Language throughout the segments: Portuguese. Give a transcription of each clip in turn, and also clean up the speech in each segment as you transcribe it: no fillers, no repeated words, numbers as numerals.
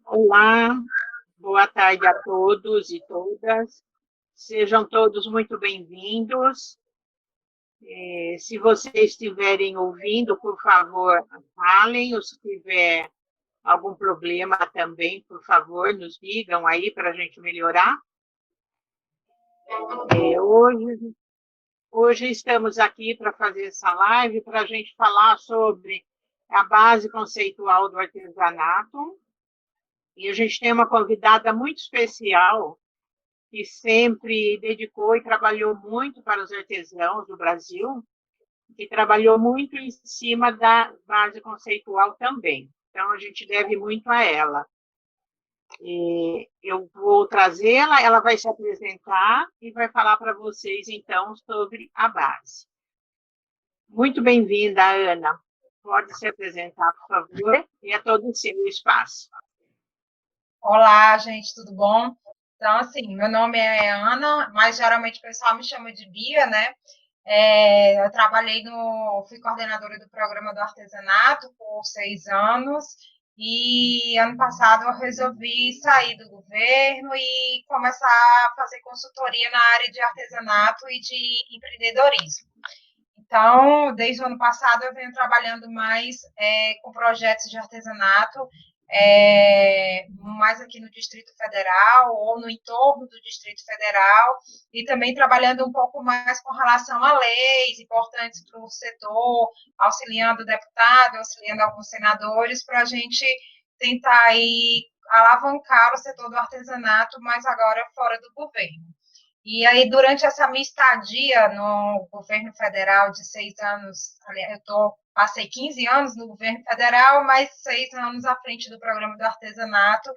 Olá, boa tarde a todos e todas. Sejam todos muito bem-vindos. Se vocês estiverem ouvindo, por favor, falem, ou se tiver algum problema também, por favor, nos digam aí para a gente melhorar. Hoje estamos aqui para fazer essa live para a gente falar sobre a base conceitual do artesanato. E a gente tem uma convidada muito especial, que sempre dedicou e trabalhou muito para os artesãos do Brasil, que trabalhou muito em cima da base conceitual também. Então, a gente deve muito a ela. E eu vou trazê-la, ela vai se apresentar e vai falar para vocês, então, sobre a base. Muito bem-vinda, Ana. Pode se apresentar, por favor, e é todo o seu espaço. Olá, gente, tudo bom? Então, assim, meu nome é Ana, mas geralmente o pessoal me chama de Bia, né? Eu fui coordenadora do programa do artesanato por 6 anos e ano passado eu resolvi sair do governo e começar a fazer consultoria na área de artesanato e de empreendedorismo. Então, desde o ano passado, eu venho trabalhando mais com projetos de artesanato, mais aqui no Distrito Federal ou no entorno do Distrito Federal, e também trabalhando um pouco mais com relação a leis importantes para o setor, auxiliando o deputado, auxiliando alguns senadores, para a gente tentar aí alavancar o setor do artesanato, mas agora fora do governo. E aí, durante essa minha estadia no governo federal de 6 anos, aliás, passei 15 anos no governo federal, mais 6 anos à frente do programa do artesanato,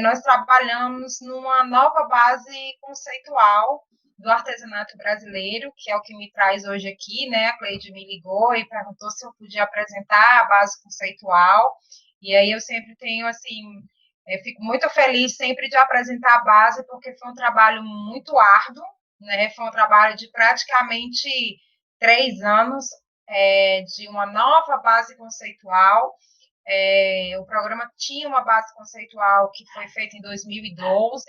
nós trabalhamos numa nova base conceitual do artesanato brasileiro, que é o que me traz hoje aqui, né? A Cleide me ligou e perguntou se eu podia apresentar a base conceitual, e aí eu sempre tenho, assim, eu fico muito feliz sempre de apresentar a base, porque foi um trabalho muito árduo, né? Foi um trabalho de praticamente 3 anos, de uma nova base conceitual. O programa tinha uma base conceitual que foi feita em 2012,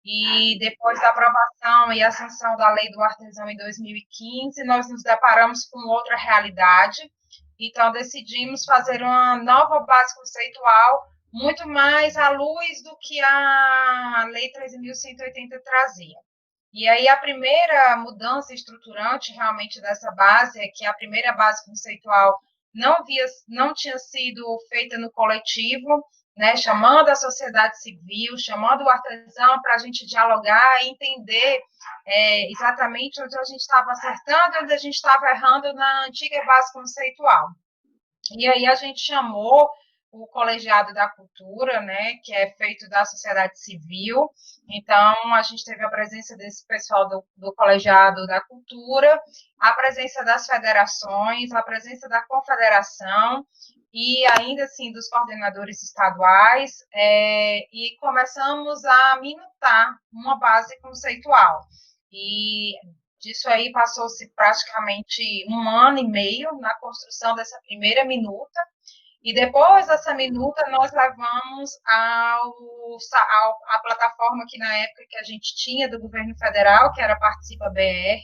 e depois da aprovação e ascensão da lei do artesão em 2015, nós nos deparamos com outra realidade, então decidimos fazer uma nova base conceitual muito mais à luz do que a Lei 13.180 trazia. E aí a primeira mudança estruturante realmente dessa base é que a primeira base conceitual não tinha sido feita no coletivo, né, chamando a sociedade civil, chamando o artesão para a gente dialogar e entender exatamente onde a gente estava acertando e onde a gente estava errando na antiga base conceitual. E aí a gente chamou o Colegiado da Cultura, né, que é feito da sociedade civil. Então, a gente teve a presença desse pessoal do Colegiado da Cultura, a presença das federações, a presença da confederação e ainda assim dos coordenadores estaduais, e começamos a minutar uma base conceitual. E disso aí passou-se praticamente 1 ano e meio na construção dessa primeira minuta, e depois dessa minuta nós levamos a plataforma que na época que a gente tinha do governo federal, que era Participa BR,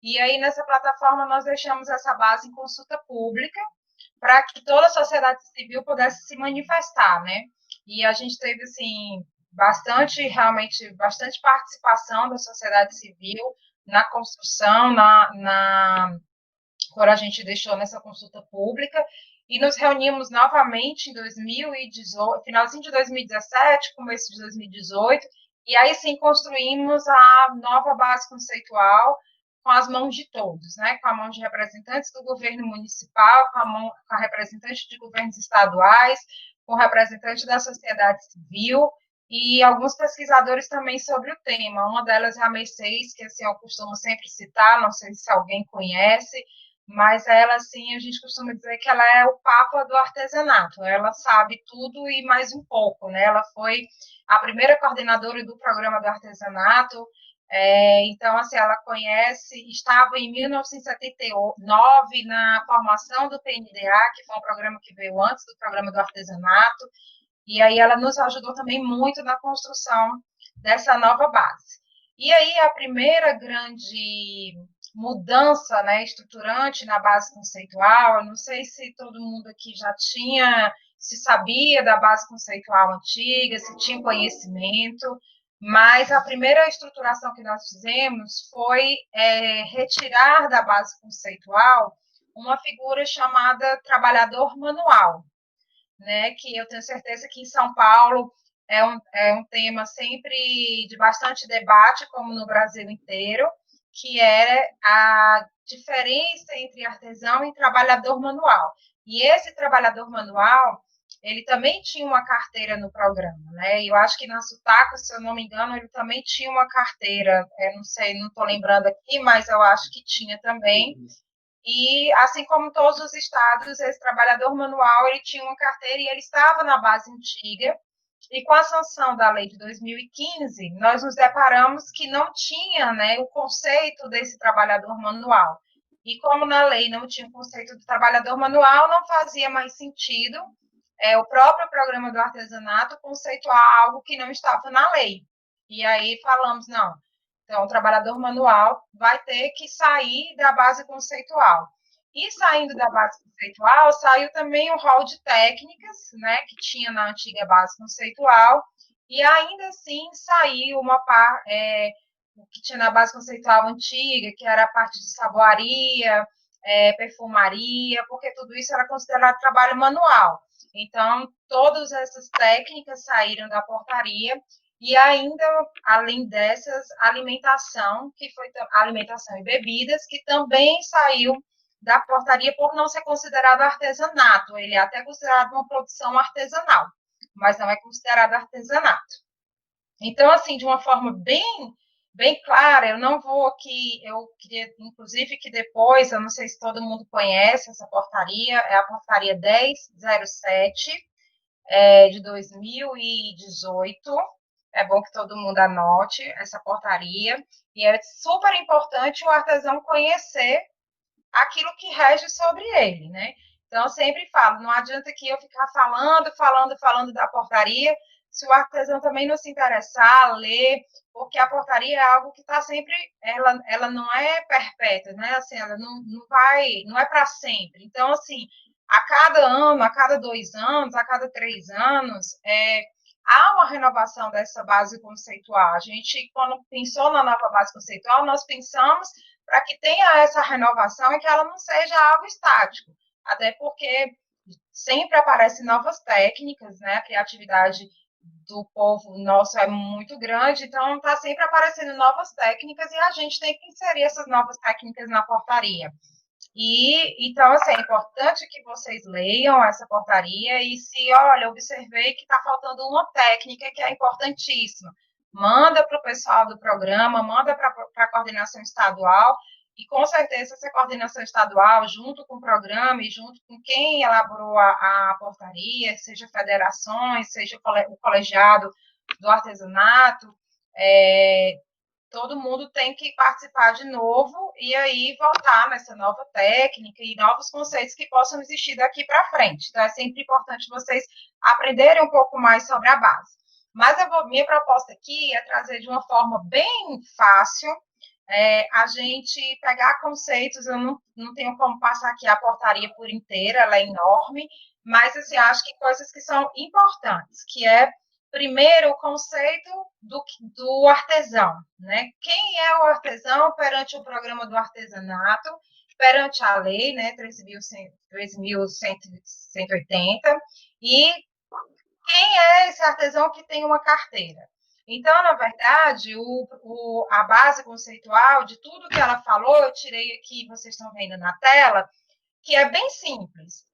e aí nessa plataforma nós deixamos essa base em consulta pública para que toda a sociedade civil pudesse se manifestar, né? E a gente teve, assim, realmente, bastante participação da sociedade civil na construção, quando a gente deixou nessa consulta pública, e nos reunimos novamente em 2018, finalzinho de 2017, começo de 2018, e aí sim construímos a nova base conceitual com as mãos de todos, né? Com a mão de representantes do governo municipal, com a representante de governos estaduais, com representante da sociedade civil, e alguns pesquisadores também sobre o tema. Uma delas é a Mercedes, que assim, eu costumo sempre citar, não sei se alguém conhece, mas ela, assim, a gente costuma dizer que ela é o papa do artesanato, ela sabe tudo e mais um pouco, né? Ela foi a primeira coordenadora do programa do artesanato, então, assim, ela conhece, estava em 1979 na formação do PNDA, que foi um programa que veio antes do programa do artesanato, E aí ela nos ajudou também muito na construção dessa nova base. E aí a primeira grande mudança, né, estruturante na base conceitual, eu não sei se todo mundo aqui já tinha, se sabia da base conceitual antiga, se tinha conhecimento, mas a primeira estruturação que nós fizemos foi retirar da base conceitual uma figura chamada trabalhador manual, né, que eu tenho certeza que em São Paulo é um tema sempre de bastante debate, como no Brasil inteiro, que é a diferença entre artesão e trabalhador manual. E esse trabalhador manual, ele também tinha uma carteira no programa, né? Eu acho que na Sutaco, se eu não me engano, ele também tinha uma carteira, não sei, não estou lembrando aqui, mas eu acho que tinha também. E, assim como todos os estados, esse trabalhador manual, ele tinha uma carteira e ele estava na base antiga. E com a sanção da lei de 2015, nós nos deparamos que não tinha, né, o conceito desse trabalhador manual. E como na lei não tinha o conceito do trabalhador manual, não fazia mais sentido o próprio programa do artesanato conceituar algo que não estava na lei. E aí falamos, não, então, o trabalhador manual vai ter que sair da base conceitual. E saindo da base conceitual, saiu também o rol de técnicas, né, que tinha na antiga base conceitual, e ainda assim saiu o que tinha na base conceitual antiga, que era a parte de saboaria, perfumaria, porque tudo isso era considerado trabalho manual. Então, todas essas técnicas saíram da portaria e ainda, além dessas, alimentação, que foi alimentação e bebidas, que também saiu da portaria por não ser considerado artesanato. Ele é até considerado uma produção artesanal, mas não é considerado artesanato. Então, assim, de uma forma bem clara, eu não vou aqui, eu queria, inclusive, que depois, eu não sei se todo mundo conhece essa portaria, é a portaria 1007, de 2018. É bom que todo mundo anote essa portaria. E é super importante o artesão conhecer aquilo que rege sobre ele, né? Então, eu sempre falo, não adianta que eu ficar falando da portaria, se o artesão também não se interessar, ler, porque a portaria é algo que está sempre, ela não é perpétua, né? Assim, ela não é para sempre. Então, assim, a cada ano, a cada 2 anos, a cada 3 anos, há uma renovação dessa base conceitual. A gente, quando pensou na nova base conceitual, nós pensamos para que tenha essa renovação e que ela não seja algo estático. Até porque sempre aparecem novas técnicas, né? A criatividade do povo nosso é muito grande, então está sempre aparecendo novas técnicas e a gente tem que inserir essas novas técnicas na portaria. E, então, assim, é importante que vocês leiam essa portaria e se, olha, observei que está faltando uma técnica que é importantíssima. Manda para o pessoal do programa, manda para a coordenação estadual, e com certeza essa coordenação estadual, junto com o programa e junto com quem elaborou a portaria, seja federações, seja o colegiado do artesanato, todo mundo tem que participar de novo e aí voltar nessa nova técnica e novos conceitos que possam existir daqui para frente. Então, é sempre importante vocês aprenderem um pouco mais sobre a base. Mas minha proposta aqui é trazer de uma forma bem fácil, a gente pegar conceitos, eu não tenho como passar aqui a portaria por inteira, ela é enorme, mas assim, acho que coisas que são importantes, que é primeiro, o conceito do artesão, né? Quem é o artesão perante o programa do artesanato, perante a lei, né, 3.180, e quem é esse artesão que tem uma carteira? Então, na verdade, a base conceitual de tudo que ela falou, eu tirei aqui, vocês estão vendo na tela, que é bem simples.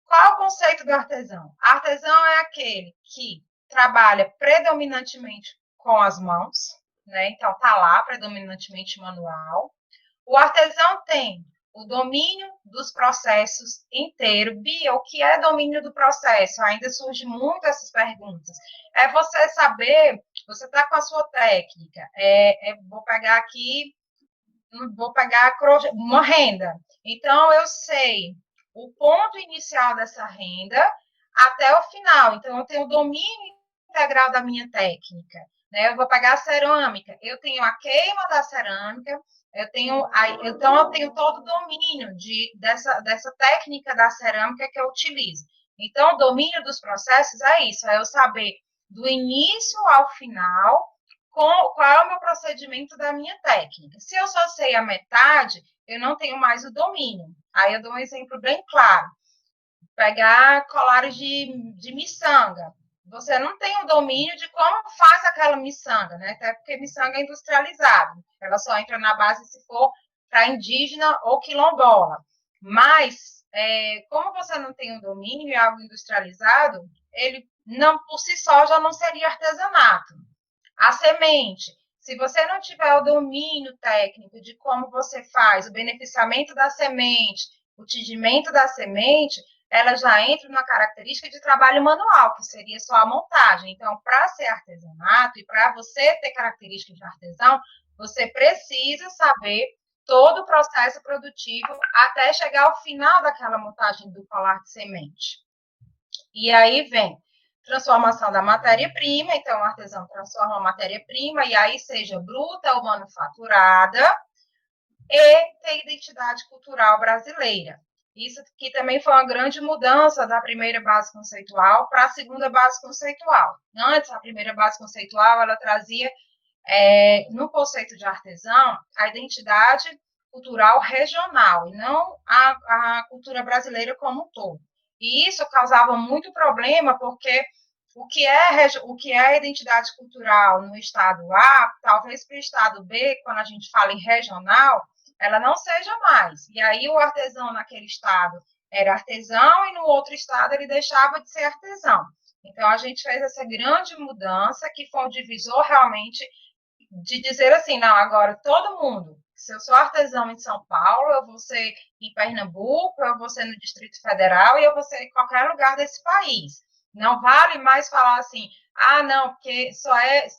Qual é o conceito do artesão? Artesão é aquele que trabalha predominantemente com as mãos, né? Então, tá lá, predominantemente manual. O artesão tem o domínio dos processos inteiro. Bia, o que é domínio do processo? Ainda surge muito essas perguntas. É você saber, você está com a sua técnica, vou pegar aqui, vou pegar uma renda. Então, eu sei o ponto inicial dessa renda, até o final. Então, eu tenho o domínio integral da minha técnica. Né? Eu vou pegar a cerâmica, eu tenho a queima da cerâmica, então eu tenho todo o domínio dessa técnica da cerâmica que eu utilizo. Então, o domínio dos processos é isso, é eu saber do início ao final qual é o meu procedimento da minha técnica. Se eu só sei a metade, eu não tenho mais o domínio. Aí eu dou um exemplo bem claro. Pegar colares de miçanga. Você não tem o domínio de como faz aquela miçanga, né? Até porque miçanga é industrializado. Ela só entra na base se for para indígena ou quilombola. Mas, como você não tem o domínio e algo industrializado, ele não por si só já não seria artesanato. A semente, se você não tiver o domínio técnico de como você faz o beneficiamento da semente, o tingimento da semente, ela já entra numa característica de trabalho manual, que seria só a montagem. Então, para ser artesanato e para você ter características de artesão, você precisa saber todo o processo produtivo até chegar ao final daquela montagem do colar de semente. E aí vem transformação da matéria-prima, então o artesão transforma a matéria-prima, e aí seja bruta ou manufaturada, e tem identidade cultural brasileira. Isso que também foi uma grande mudança da primeira base conceitual para a segunda base conceitual. Antes, a primeira base conceitual, ela trazia, no conceito de artesão, a identidade cultural regional, e não a cultura brasileira como um todo. E isso causava muito problema, porque o que é identidade cultural no estado A, talvez para o estado B, quando a gente fala em regional, ela não seja mais. E aí o artesão naquele estado era artesão e no outro estado ele deixava de ser artesão. Então a gente fez essa grande mudança, que foi um divisor realmente de dizer assim, não, agora todo mundo, se eu sou artesão em São Paulo, eu vou ser em Pernambuco, eu vou ser no Distrito Federal e eu vou ser em qualquer lugar desse país. Não vale mais falar assim, não, porque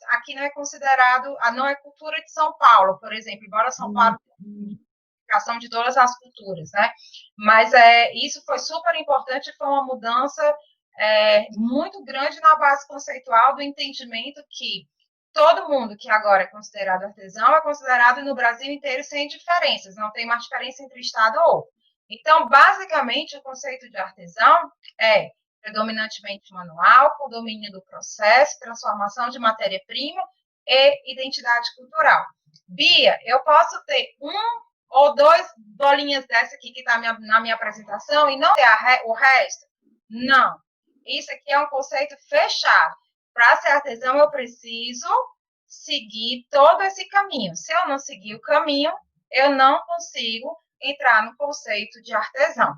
aqui não é considerado, não é cultura de São Paulo, por exemplo, embora São Paulo tenha de todas as culturas, né? Mas isso foi super importante, foi uma mudança muito grande na base conceitual do entendimento que todo mundo que agora é considerado artesão é considerado no Brasil inteiro sem diferenças, não tem mais diferença entre estado ou outro. Então, basicamente, o conceito de artesão é predominantemente manual, com domínio do processo, transformação de matéria-prima e identidade cultural. Bia, eu posso ter ou dois bolinhas dessa aqui que está na minha apresentação e não ter o resto? Não. Isso aqui é um conceito fechado. Para ser artesão, eu preciso seguir todo esse caminho. Se eu não seguir o caminho, eu não consigo entrar no conceito de artesão.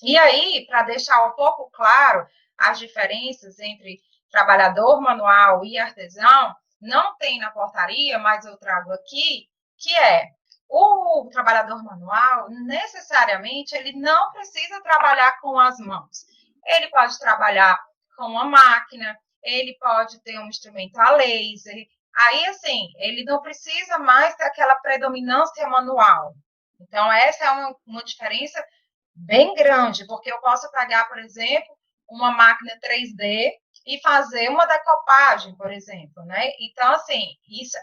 E aí, para deixar um pouco claro as diferenças entre trabalhador manual e artesão, não tem na portaria, mas eu trago aqui, que é o trabalhador manual, necessariamente, ele não precisa trabalhar com as mãos. Ele pode trabalhar com uma máquina, ele pode ter um instrumento a laser. Aí, assim, ele não precisa mais ter aquela predominância manual. Então, essa é uma diferença bem grande, porque eu posso pegar, por exemplo, uma máquina 3D e fazer uma decopagem, por exemplo, né? Então, assim,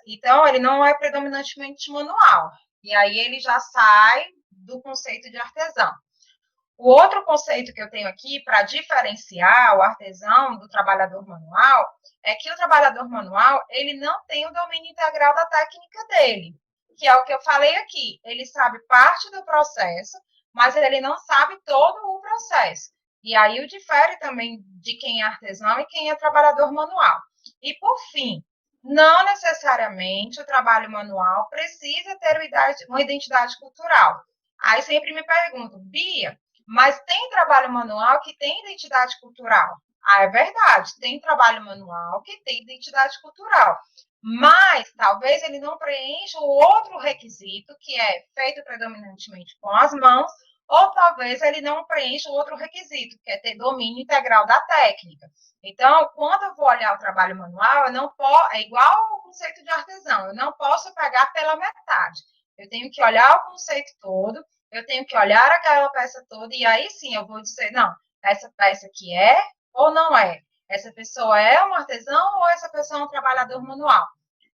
então ele não é predominantemente manual. E aí ele já sai do conceito de artesão. O outro conceito que eu tenho aqui para diferenciar o artesão do trabalhador manual é que o trabalhador manual, ele não tem o domínio integral da técnica dele, que é o que eu falei aqui. Ele sabe parte do processo, mas ele não sabe todo o processo. E aí o difere também de quem é artesão e quem é trabalhador manual. E, por fim, não necessariamente o trabalho manual precisa ter uma identidade cultural. Aí sempre me perguntam, Bia, mas tem trabalho manual que tem identidade cultural? É verdade, tem trabalho manual que tem identidade cultural. Mas talvez ele não preencha o outro requisito, que é feito predominantemente com as mãos, ou talvez ele não preencha o outro requisito, que é ter domínio integral da técnica. Então, quando eu vou olhar o trabalho manual, eu não posso, é igual ao conceito de artesão, eu não posso pegar pela metade. Eu tenho que olhar o conceito todo, eu tenho que olhar aquela peça toda, e aí sim eu vou dizer, não, essa peça que é ou não é? Essa pessoa é um artesão ou essa pessoa é um trabalhador manual?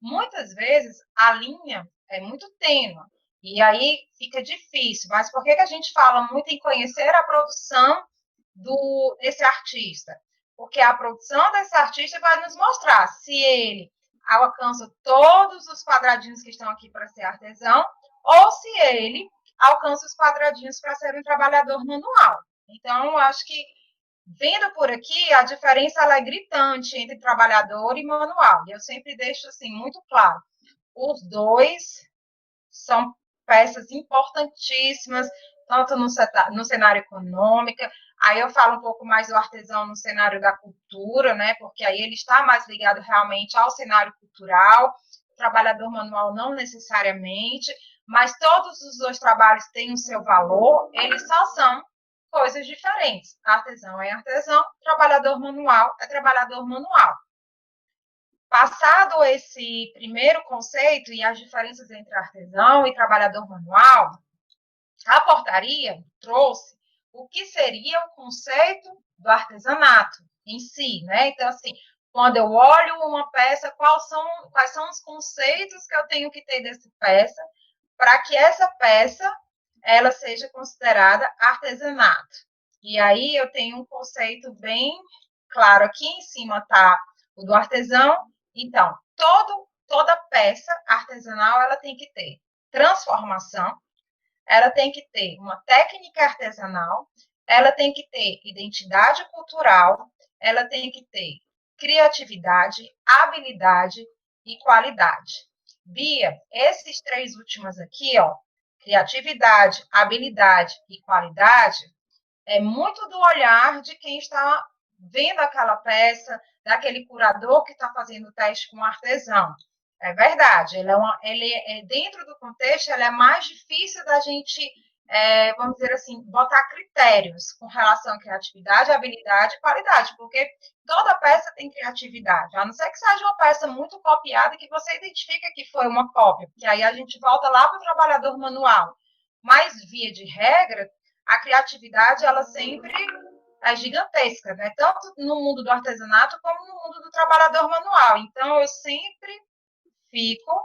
Muitas vezes a linha é muito tênue e aí fica difícil. Mas por que a gente fala muito em conhecer a produção desse artista? Porque a produção desse artista vai nos mostrar se ele alcança todos os quadradinhos que estão aqui para ser artesão ou se ele alcança os quadradinhos para ser um trabalhador manual. Então, eu acho que, vendo por aqui, a diferença ela é gritante entre trabalhador e manual. E eu sempre deixo assim muito claro: os dois são peças importantíssimas, tanto no cenário econômico. Aí eu falo um pouco mais do artesão no cenário da cultura, né? Porque aí ele está mais ligado realmente ao cenário cultural. O trabalhador manual não necessariamente, mas todos os dois trabalhos têm o seu valor, eles só são coisas diferentes. Artesão é artesão, trabalhador manual é trabalhador manual. Passado esse primeiro conceito e as diferenças entre artesão e trabalhador manual, a portaria trouxe o que seria o conceito do artesanato em si, né? Então, assim, quando eu olho uma peça, quais são os conceitos que eu tenho que ter dessa peça para que essa peça ela seja considerada artesanato. E aí eu tenho um conceito bem claro. Aqui em cima está o do artesão. Então, toda peça artesanal ela tem que ter transformação, ela tem que ter uma técnica artesanal, ela tem que ter identidade cultural, ela tem que ter criatividade, habilidade e qualidade. Bia, esses três últimos aqui, ó, criatividade, habilidade e qualidade, é muito do olhar de quem está vendo aquela peça, daquele curador que está fazendo o teste com o artesão. É verdade, dentro do contexto, ele é mais difícil da gente, vamos dizer assim, botar critérios com relação à criatividade, habilidade e qualidade, porque toda peça tem criatividade, a não ser que seja uma peça muito copiada que você identifica que foi uma cópia, porque aí a gente volta lá para o trabalhador manual. Mas, via de regra, a criatividade, ela sempre é gigantesca, né? Tanto no mundo do artesanato como no mundo do trabalhador manual. Então, eu sempre fico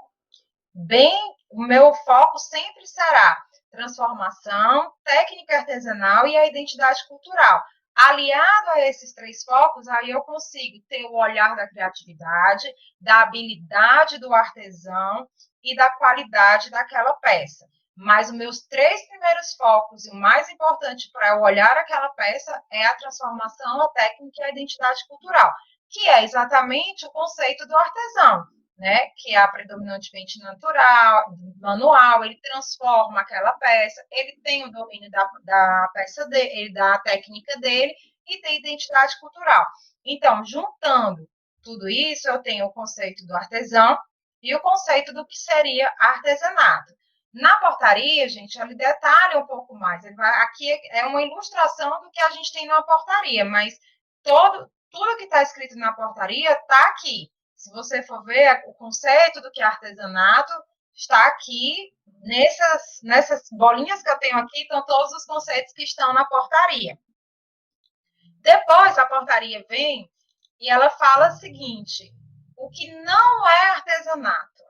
bem, o meu foco sempre será transformação, técnica artesanal e a identidade cultural. Aliado a esses três focos, aí eu consigo ter o olhar da criatividade, da habilidade do artesão e da qualidade daquela peça. Mas os meus três primeiros focos, e o mais importante para eu olhar aquela peça, é a transformação, a técnica e a identidade cultural, que é exatamente o conceito do artesão, né? Que é predominantemente natural, manual, ele transforma aquela peça, ele tem o domínio da peça dele, da técnica dele e tem identidade cultural. Então, juntando tudo isso, eu tenho o conceito do artesão e o conceito do que seria artesanato. Na portaria, gente, ele detalha um pouco mais. Aqui é uma ilustração do que a gente tem na portaria, mas tudo que está escrito na portaria está aqui. Se você for ver, o conceito do que é artesanato está aqui, nessas bolinhas que eu tenho aqui, estão todos os conceitos que estão na portaria. Depois, a portaria vem e ela fala o seguinte: o que não é artesanato.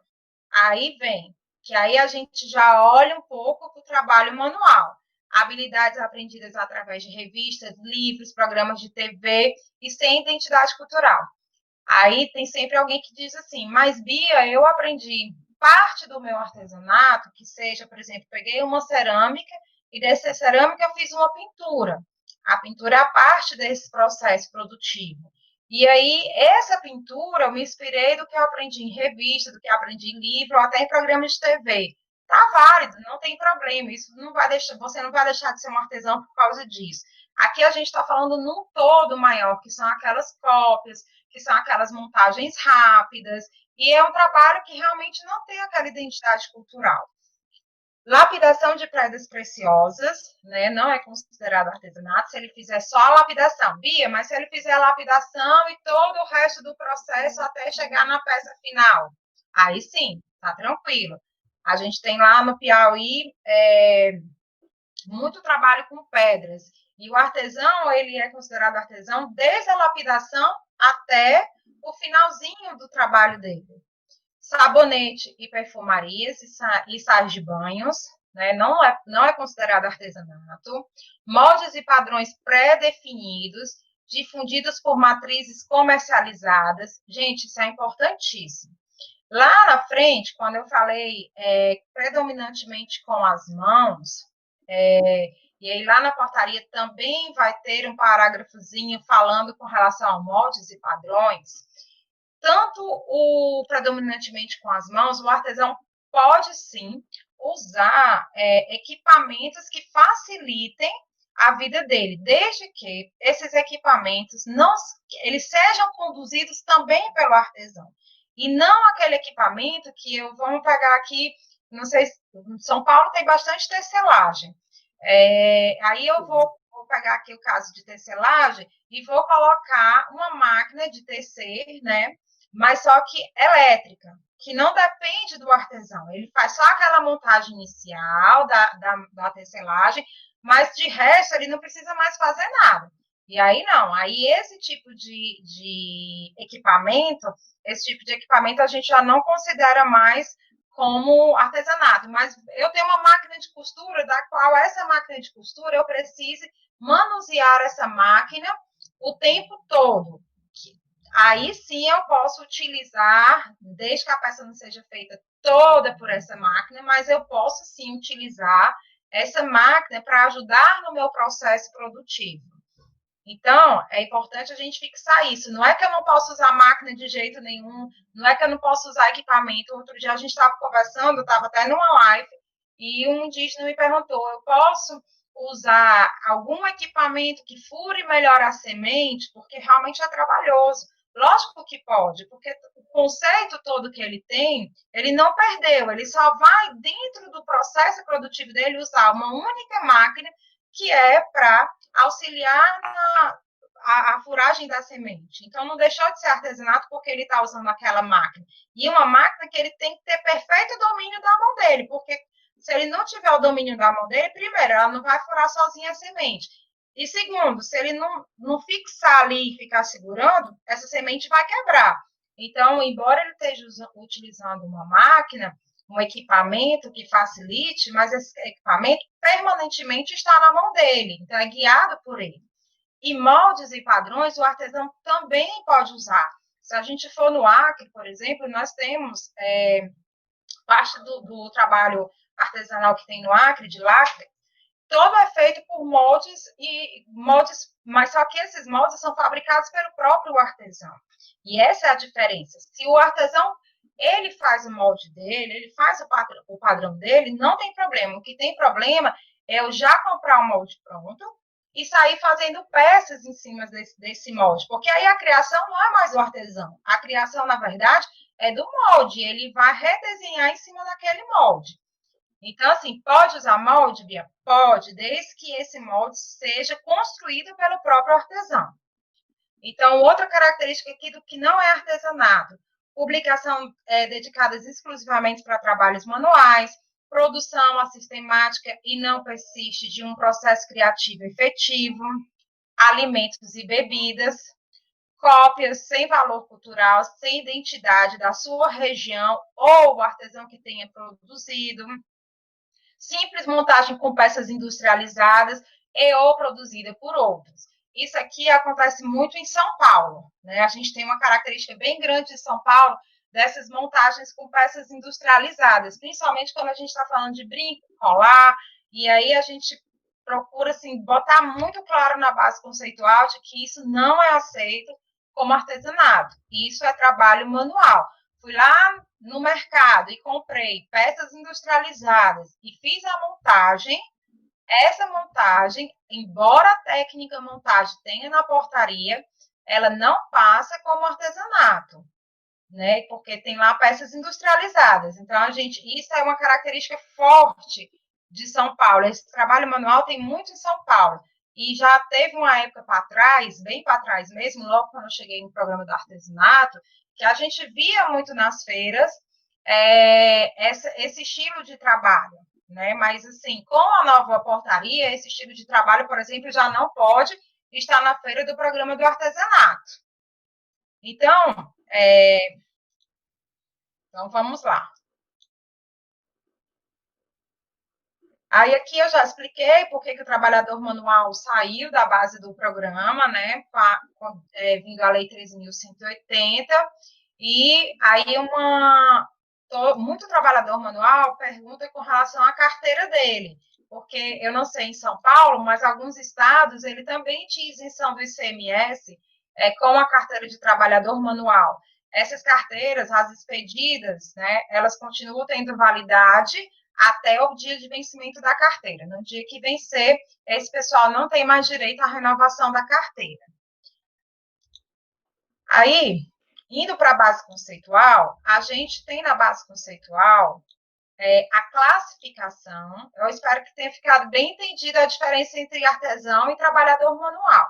Aí vem, que aí a gente já olha um pouco para o trabalho manual. Habilidades aprendidas através de revistas, livros, programas de TV e sem identidade cultural. Aí tem sempre alguém que diz assim, mas Bia, eu aprendi parte do meu artesanato, que seja, por exemplo, peguei uma cerâmica e dessa cerâmica eu fiz uma pintura. A pintura é a parte desse processo produtivo. E aí, essa pintura, eu me inspirei do que eu aprendi em revista, do que eu aprendi em livro, ou até em programas de TV. Tá válido, não tem problema. Isso não vai deixar, você não vai deixar de ser um artesão por causa disso. Aqui a gente está falando num todo maior, que são aquelas cópias, que são aquelas montagens rápidas, e é um trabalho que realmente não tem aquela identidade cultural. Lapidação de pedras preciosas, né, não é considerado artesanato se ele fizer só a lapidação. Bia, mas se ele fizer a lapidação e todo o resto do processo até chegar na peça final, aí sim, tá tranquilo. A gente tem lá no Piauí muito trabalho com pedras. E o artesão, ele é considerado artesão desde a lapidação até o finalzinho do trabalho dele. Sabonete e perfumarias e sais de banhos, né? Não é considerado artesanato. Moldes e padrões pré-definidos, difundidos por matrizes comercializadas. Gente, isso é importantíssimo. Lá na frente, quando eu falei predominantemente com as mãos, e aí lá na portaria também vai ter um parágrafozinho falando com relação a moldes e padrões. Tanto o predominantemente com as mãos, o artesão pode sim usar equipamentos que facilitem a vida dele, desde que esses equipamentos eles sejam conduzidos também pelo artesão. E não aquele equipamento que vamos pegar aqui, não sei, São Paulo tem bastante tecelagem. Aí eu vou pegar aqui o caso de tecelagem e vou colocar uma máquina de tecer, né? Mas só que elétrica, que não depende do artesão. Ele faz só aquela montagem inicial da tecelagem, mas de resto ele não precisa mais fazer nada. E aí não, aí esse tipo de equipamento a gente já não considera mais como artesanato, mas eu tenho uma máquina de costura, da qual essa máquina de costura eu precise manusear essa máquina o tempo todo. Aí sim eu posso utilizar, desde que a peça não seja feita toda por essa máquina, mas eu posso sim utilizar essa máquina para ajudar no meu processo produtivo. Então, é importante a gente fixar isso. Não é que eu não posso usar máquina de jeito nenhum, não é que eu não posso usar equipamento. Outro dia a gente estava conversando, estava até numa live, e um indígena me perguntou, eu posso usar algum equipamento que fure melhor a semente? Porque realmente é trabalhoso. Lógico que pode, porque o conceito todo que ele tem, ele não perdeu, ele só vai, dentro do processo produtivo dele, usar uma única máquina que é para auxiliar a furagem da semente. Então, não deixou de ser artesanato porque ele está usando aquela máquina. E uma máquina que ele tem que ter perfeito domínio da mão dele, porque se ele não tiver o domínio da mão dele, primeiro, ela não vai furar sozinha a semente. E segundo, se ele não fixar ali e ficar segurando, essa semente vai quebrar. Então, embora ele esteja utilizando uma máquina, um equipamento que facilite, mas esse equipamento permanentemente está na mão dele, então é guiado por ele. E moldes e padrões o artesão também pode usar. Se a gente for no Acre, por exemplo, nós temos parte do trabalho artesanal que tem no Acre, de lacre, todo é feito por moldes, mas só que esses moldes são fabricados pelo próprio artesão. E essa é a diferença. Se o artesão ele faz o molde dele, ele faz o padrão dele, não tem problema. O que tem problema é eu já comprar o molde pronto e sair fazendo peças em cima desse molde. Porque aí a criação não é mais do artesão. A criação, na verdade, é do molde. Ele vai redesenhar em cima daquele molde. Então, assim, pode usar molde, Bia? Pode, desde que esse molde seja construído pelo próprio artesão. Então, outra característica aqui do que não é artesanato, publicação dedicadas exclusivamente para trabalhos manuais, produção assistemática e não persiste de um processo criativo efetivo, alimentos e bebidas, cópias sem valor cultural, sem identidade da sua região ou o artesão que tenha produzido, simples montagem com peças industrializadas e ou produzida por outros. Isso aqui acontece muito em São Paulo, né? A gente tem uma característica bem grande de São Paulo dessas montagens com peças industrializadas, principalmente quando a gente está falando de brinco, colar, e aí a gente procura assim, botar muito claro na base conceitual de que isso não é aceito como artesanato, isso é trabalho manual. Fui lá no mercado e comprei peças industrializadas e fiz a montagem. Essa montagem, embora a técnica montagem tenha na portaria, ela não passa como artesanato, né? Porque tem lá peças industrializadas. Então, isso é uma característica forte de São Paulo. Esse trabalho manual tem muito em São Paulo. E já teve uma época para trás, bem para trás mesmo, logo quando eu cheguei no programa do artesanato, que a gente via muito nas feiras esse estilo de trabalho. né? Mas, assim, com a nova portaria, esse estilo de trabalho, por exemplo, já não pode estar na feira do programa do artesanato. Então, então vamos lá. Aí aqui eu já expliquei por que o trabalhador manual saiu da base do programa, né, vindo a Lei 13.180, e aí muito trabalhador manual pergunta com relação à carteira dele, porque eu não sei em São Paulo, mas alguns estados, ele também tinha isenção do ICMS com a carteira de trabalhador manual. Essas carteiras, as expedidas, né, elas continuam tendo validade até o dia de vencimento da carteira. No dia que vencer, esse pessoal não tem mais direito à renovação da carteira. Aí, indo para a base conceitual, a gente tem na base conceitual a classificação. Eu espero que tenha ficado bem entendida a diferença entre artesão e trabalhador manual.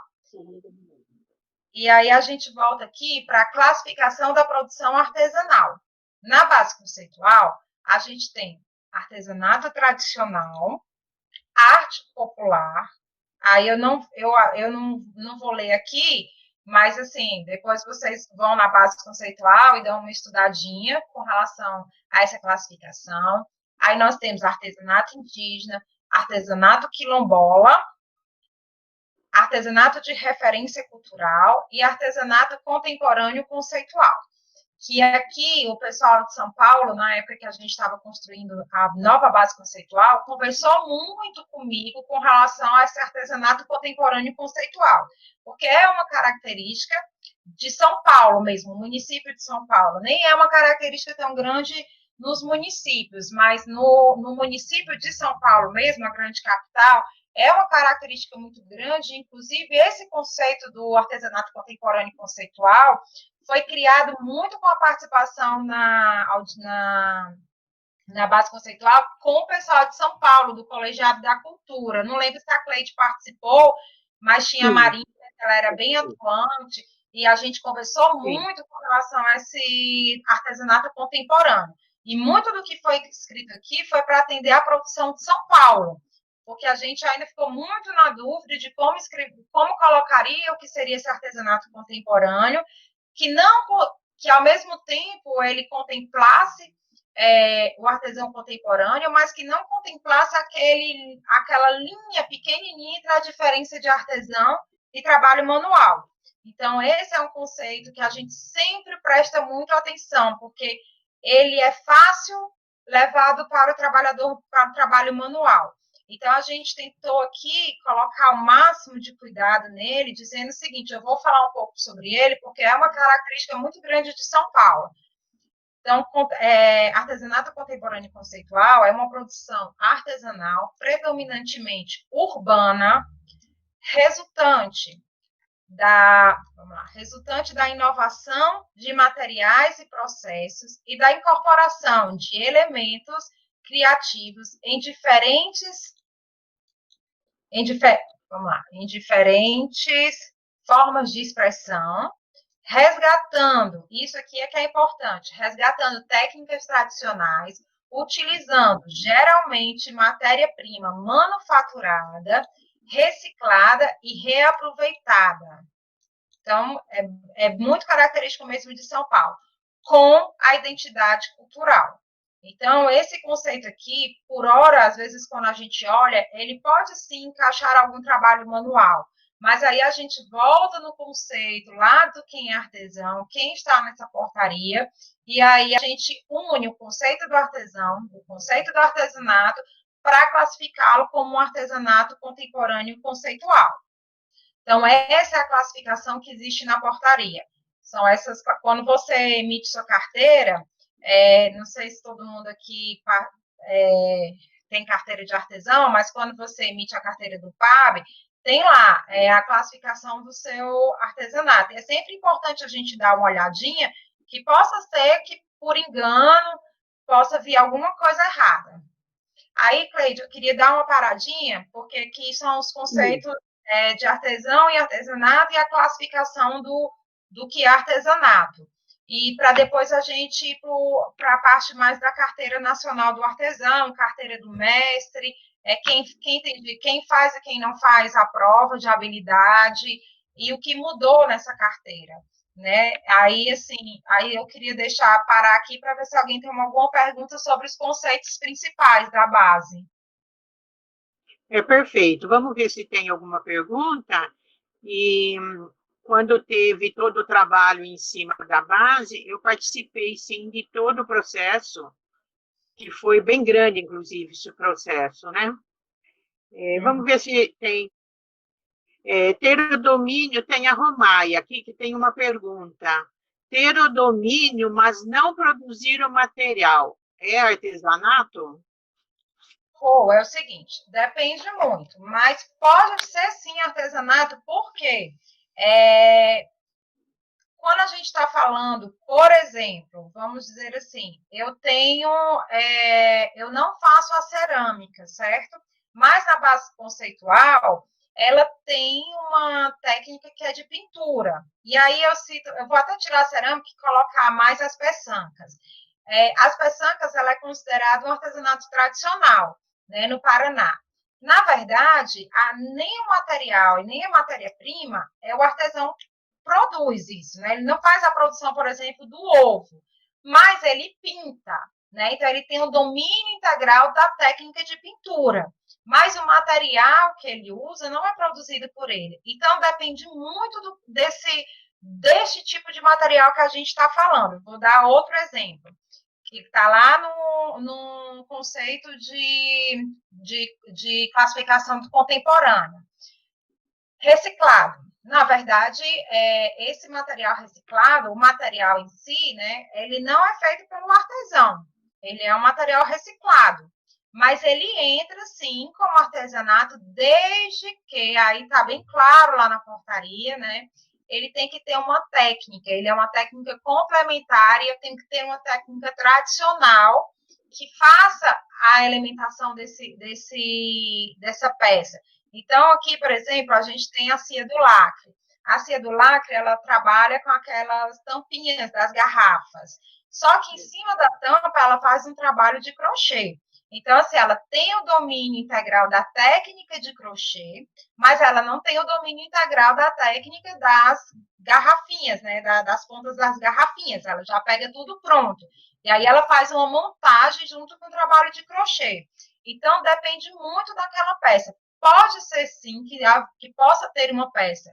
E aí a gente volta aqui para a classificação da produção artesanal. Na base conceitual, a gente tem artesanato tradicional, arte popular. Aí eu não vou ler aqui, mas assim, depois vocês vão na base conceitual e dão uma estudadinha com relação a essa classificação. Aí nós temos artesanato indígena, artesanato quilombola, artesanato de referência cultural e artesanato contemporâneo conceitual. Que aqui o pessoal de São Paulo, na época que a gente estava construindo a nova base conceitual, conversou muito comigo com relação a esse artesanato contemporâneo conceitual, porque é uma característica de São Paulo mesmo, município de São Paulo. Nem é uma característica tão grande nos municípios, mas no município de São Paulo mesmo, a grande capital, é uma característica muito grande. Inclusive, esse conceito do artesanato contemporâneo conceitual foi criado muito com a participação na base conceitual com o pessoal de São Paulo, do Colegiado da Cultura. Não lembro se a Cleide participou, mas tinha a Marinha, ela era bem atuante, e a gente conversou muito com relação a esse artesanato contemporâneo. E muito do que foi escrito aqui foi para atender a produção de São Paulo, porque a gente ainda ficou muito na dúvida de como colocaria o que seria esse artesanato contemporâneo, que ao mesmo tempo ele contemplasse o artesão contemporâneo, mas que não contemplasse aquela linha pequenininha entre a diferença de artesão e trabalho manual. Então, esse é um conceito que a gente sempre presta muito atenção, porque ele é fácil levado para o trabalhador, para o trabalho manual. Então, a gente tentou aqui colocar o máximo de cuidado nele, dizendo o seguinte: eu vou falar um pouco sobre ele, porque é uma característica muito grande de São Paulo. Então, artesanato contemporâneo conceitual é uma produção artesanal, predominantemente urbana, resultante da inovação de materiais e processos e da incorporação de elementos criativos em diferentes formas de expressão, resgatando, isso aqui é que é importante, resgatando técnicas tradicionais, utilizando geralmente matéria-prima manufaturada, reciclada e reaproveitada. Então, é muito característico mesmo de São Paulo, com a identidade cultural. Então, esse conceito aqui, por hora, às vezes, quando a gente olha, ele pode sim encaixar algum trabalho manual, mas aí a gente volta no conceito lá do quem é artesão, quem está nessa portaria, e aí a gente une o conceito do artesão, o conceito do artesanato, para classificá-lo como um artesanato contemporâneo conceitual. Então, essa é a classificação que existe na portaria. São essas, quando você emite sua carteira, não sei se todo mundo aqui tem carteira de artesão, mas quando você emite a carteira do PAB, tem lá a classificação do seu artesanato. E é sempre importante a gente dar uma olhadinha, que possa ser que, por engano, possa vir alguma coisa errada. Aí, Cleide, eu queria dar uma paradinha, porque aqui são os conceitos de artesão e artesanato e a classificação do que é artesanato. e para depois a gente ir para a parte mais da carteira nacional do artesão, carteira do mestre, quem faz e quem não faz a prova de habilidade, e o que mudou nessa carteira. Né? Aí, assim, aí eu queria parar aqui para ver se alguém tem alguma pergunta sobre os conceitos principais da base. É perfeito. Vamos ver se tem alguma pergunta. E quando teve todo o trabalho em cima da base, eu participei, sim, de todo o processo, que foi bem grande, inclusive, esse processo, né? Vamos ver se tem. Ter o domínio, tem a Romaia aqui, que tem uma pergunta. Ter o domínio, mas não produzir o material, é artesanato? É o seguinte, depende muito, mas pode ser sim artesanato, porque quando a gente está falando, por exemplo, vamos dizer assim, eu não faço a cerâmica, certo? Mas na base conceitual, ela tem uma técnica que é de pintura. E aí eu vou até tirar a cerâmica e colocar mais as peçancas. As peçancas, ela é considerada um artesanato tradicional, né, no Paraná. Na verdade, nem o material e nem a matéria-prima é o artesão produz isso, né? Ele não faz a produção, por exemplo, do ovo, mas ele pinta, né? Então ele tem o domínio integral da técnica de pintura, mas o material que ele usa não é produzido por ele. Então depende muito desse tipo de material que a gente está falando. Vou dar outro exemplo, que está lá no conceito de classificação contemporânea. Reciclado. Na verdade, esse material reciclado, o material em si, né, ele não é feito pelo artesão. Ele é um material reciclado. Mas ele entra, sim, como artesanato, desde que, aí está bem claro lá na portaria, né? Ele tem que ter uma técnica, ele é uma técnica complementar e tem que ter uma técnica tradicional que faça a elementação dessa peça. Então, aqui, por exemplo, a gente tem a cia do lacre. A cia do lacre, ela trabalha com aquelas tampinhas das garrafas. Só que em cima da tampa, ela faz um trabalho de crochê. Então, assim, ela tem o domínio integral da técnica de crochê, mas ela não tem o domínio integral da técnica das garrafinhas, né? Das pontas das garrafinhas. Ela já pega tudo pronto. E aí ela faz uma montagem junto com o trabalho de crochê. Então, depende muito daquela peça. Pode ser, sim, que possa ter uma peça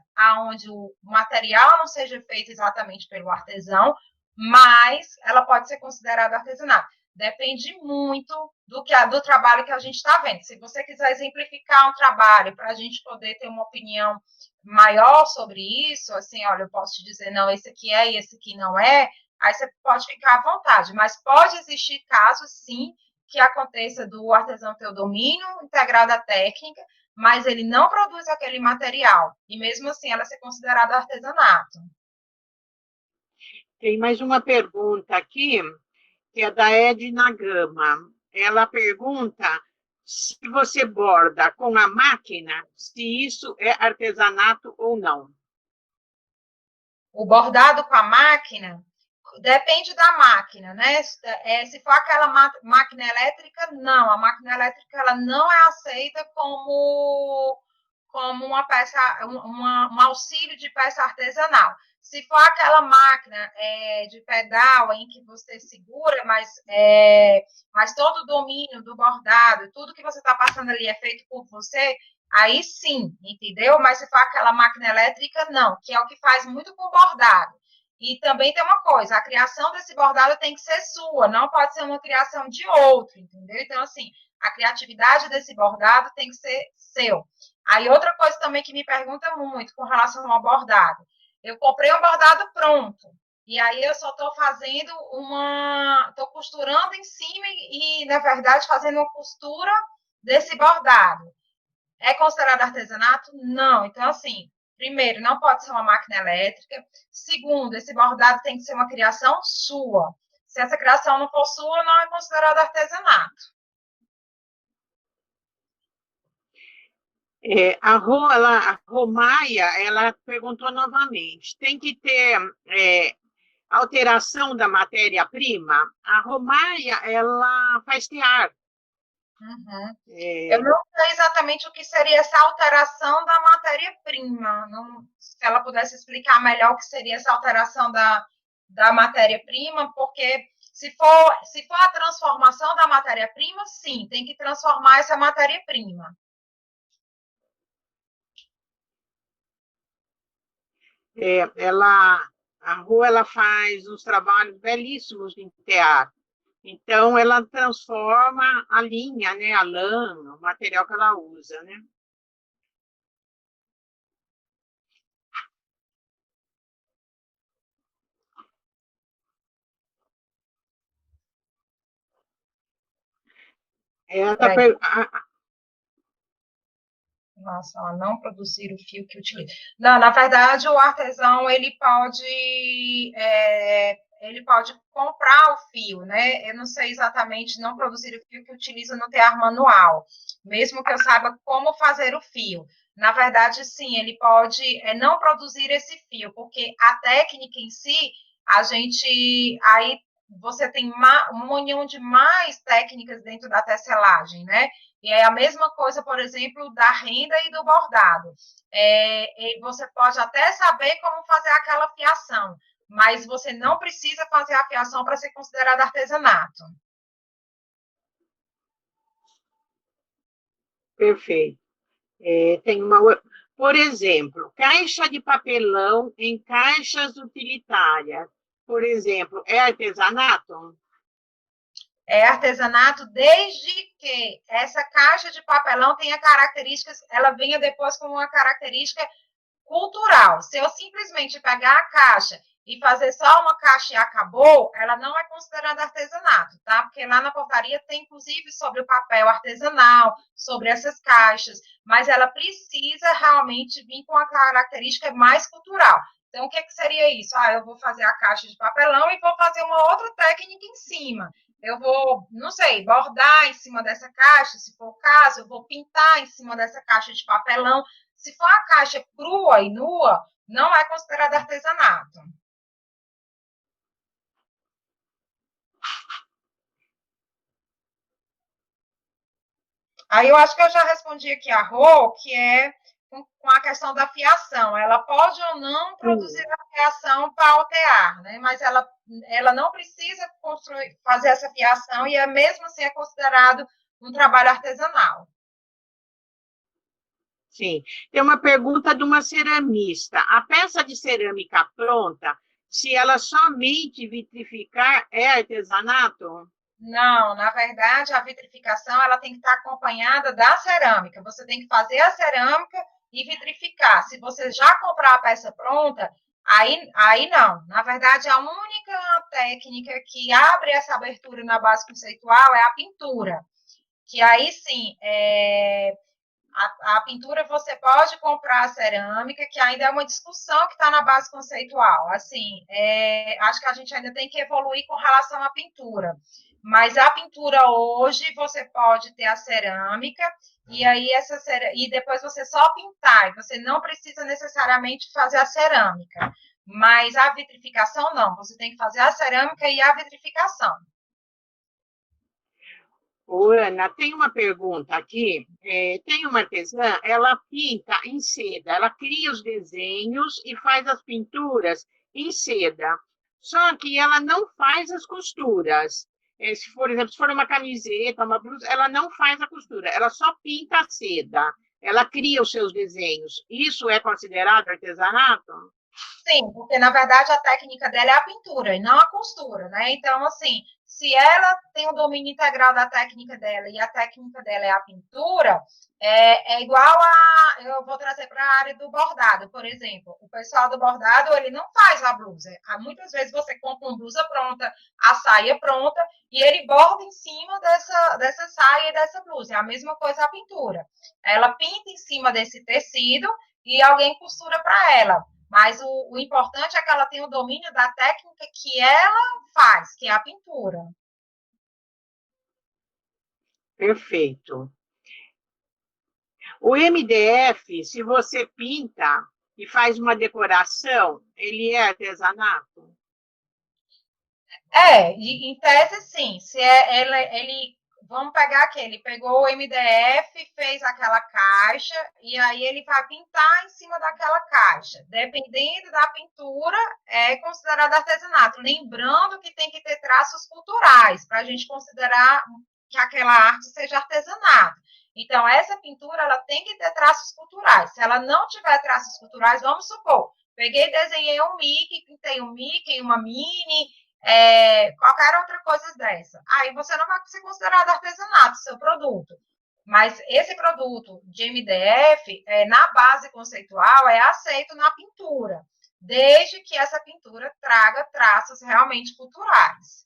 onde o material não seja feito exatamente pelo artesão, mas ela pode ser considerada artesanato. Depende muito do trabalho que a gente está vendo. Se você quiser exemplificar um trabalho para a gente poder ter uma opinião maior sobre isso, assim, olha, eu posso te dizer, não, esse aqui é e esse aqui não é, aí você pode ficar à vontade. Mas pode existir casos, sim, que aconteça do artesão ter o domínio integral da técnica, mas ele não produz aquele material. E mesmo assim, ela ser considerada artesanato. Tem mais uma pergunta aqui, que é da Edna Gama. Ela pergunta se você borda com a máquina, se isso é artesanato ou não. O bordado com a máquina depende da máquina, né? Se for aquela máquina elétrica, não. A máquina elétrica ela não é aceita como uma peça, um auxílio de peça artesanal. Se for aquela máquina de pedal em que você segura, mas todo o domínio do bordado, tudo que você está passando ali é feito por você, aí sim, entendeu? Mas se for aquela máquina elétrica, não, que é o que faz muito com bordado. E também tem uma coisa, a criação desse bordado tem que ser sua, não pode ser uma criação de outro, entendeu? Então, assim, a criatividade desse bordado tem que ser seu. Aí, outra coisa também que me pergunta muito com relação ao bordado. Eu comprei um bordado pronto, e aí eu só estou fazendo estou costurando em cima e, na verdade, fazendo uma costura desse bordado. É considerado artesanato? Não. Então, assim, primeiro, não pode ser uma máquina elétrica. Segundo, esse bordado tem que ser uma criação sua. Se essa criação não for sua, não é considerado artesanato. A Romaia, ela perguntou novamente, tem que ter alteração da matéria-prima, a romaia, ela faz tear. Uhum. Eu não sei exatamente o que seria essa alteração da matéria-prima. Se ela pudesse explicar melhor o que seria essa alteração da matéria-prima, porque se for a transformação da matéria-prima, sim, tem que transformar essa matéria-prima. A Rô, ela faz uns trabalhos belíssimos de tear. Então, ela transforma a linha, né, a lã, o material que ela usa, né? Ela tá per... Nossa, ela não produzir o fio que utiliza. Não, na verdade, o artesão ele pode comprar o fio, né? Eu não sei exatamente não produzir o fio que utiliza no tear manual, mesmo que eu saiba como fazer o fio. Na verdade, sim, ele pode não produzir esse fio, porque a técnica em si, a gente aí você tem uma união de mais técnicas dentro da tecelagem, né? E é a mesma coisa, por exemplo, da renda e do bordado. Você pode até saber como fazer aquela fiação, mas você não precisa fazer a fiação para ser considerado artesanato. Perfeito. Tem por exemplo, caixa de papelão em caixas utilitárias. Por exemplo, é artesanato? É artesanato desde que essa caixa de papelão tenha características, ela venha depois com uma característica cultural. Se eu simplesmente pegar a caixa e fazer só uma caixa e acabou, ela não é considerada artesanato, tá? Porque lá na portaria tem, inclusive, sobre o papel artesanal, sobre essas caixas, mas ela precisa realmente vir com a característica mais cultural. Então, o que seria isso? Eu vou fazer a caixa de papelão e vou fazer uma outra técnica em cima. Eu vou, não sei, bordar em cima dessa caixa, se for o caso, eu vou pintar em cima dessa caixa de papelão. Se for a caixa crua e nua, não é considerado artesanato. Aí eu acho que eu já respondi aqui a Rô, que é com a questão da fiação. Ela pode ou não produzir a fiação para altear, né? Mas ela não precisa fazer essa fiação e mesmo assim é considerado um trabalho artesanal. Sim. Tem uma pergunta de uma ceramista. A peça de cerâmica pronta, se ela somente vitrificar, é artesanato? Não, na verdade, a vitrificação ela tem que estar acompanhada da cerâmica. Você tem que fazer a cerâmica e vitrificar. Se você já comprar a peça pronta, aí não. Na verdade, a única técnica que abre essa abertura na base conceitual é a pintura. Que aí sim, a pintura você pode comprar a cerâmica, que ainda é uma discussão que está na base conceitual. Assim, acho que a gente ainda tem que evoluir com relação à pintura. Mas a pintura hoje você pode ter a cerâmica e aí e depois você só pintar. E você não precisa necessariamente fazer a cerâmica. Mas a vitrificação não. Você tem que fazer a cerâmica e a vitrificação. Ô, Ana, tem uma pergunta aqui. Tem uma artesã, ela pinta em seda, ela cria os desenhos e faz as pinturas em seda. Só que ela não faz as costuras. Se for, por exemplo, se for uma camiseta, uma blusa, ela não faz a costura, ela só pinta a seda. Ela cria os seus desenhos. Isso é considerado artesanato? Sim, porque na verdade a técnica dela é a pintura e não a costura, né? Então, assim, se ela tem o domínio integral da técnica dela e a técnica dela é a pintura, é igual eu vou trazer para a área do bordado, por exemplo. O pessoal do bordado, ele não faz a blusa. Muitas vezes você compra uma blusa pronta, a saia pronta, e ele borda em cima dessa saia e dessa blusa. É a mesma coisa a pintura. Ela pinta em cima desse tecido e alguém costura para ela. Mas o importante é que ela tenha o domínio da técnica que ela faz, que é a pintura. Perfeito. O MDF, se você pinta e faz uma decoração, ele é artesanato? Em tese, sim. Se ele, vamos pegar aqui, ele pegou o MDF, fez aquela caixa, e aí ele vai pintar em cima daquela caixa. Dependendo da pintura, é considerado artesanato. Lembrando que tem que ter traços culturais, para a gente considerar que aquela arte seja artesanato. Então, essa pintura, ela tem que ter traços culturais. Se ela não tiver traços culturais, vamos supor, peguei e desenhei um Mickey, pintei um Mickey, uma Minnie, qualquer outra coisa dessa. Aí você não vai ser considerado artesanato, seu produto. Mas esse produto de MDF, na base conceitual, é aceito na pintura, desde que essa pintura traga traços realmente culturais.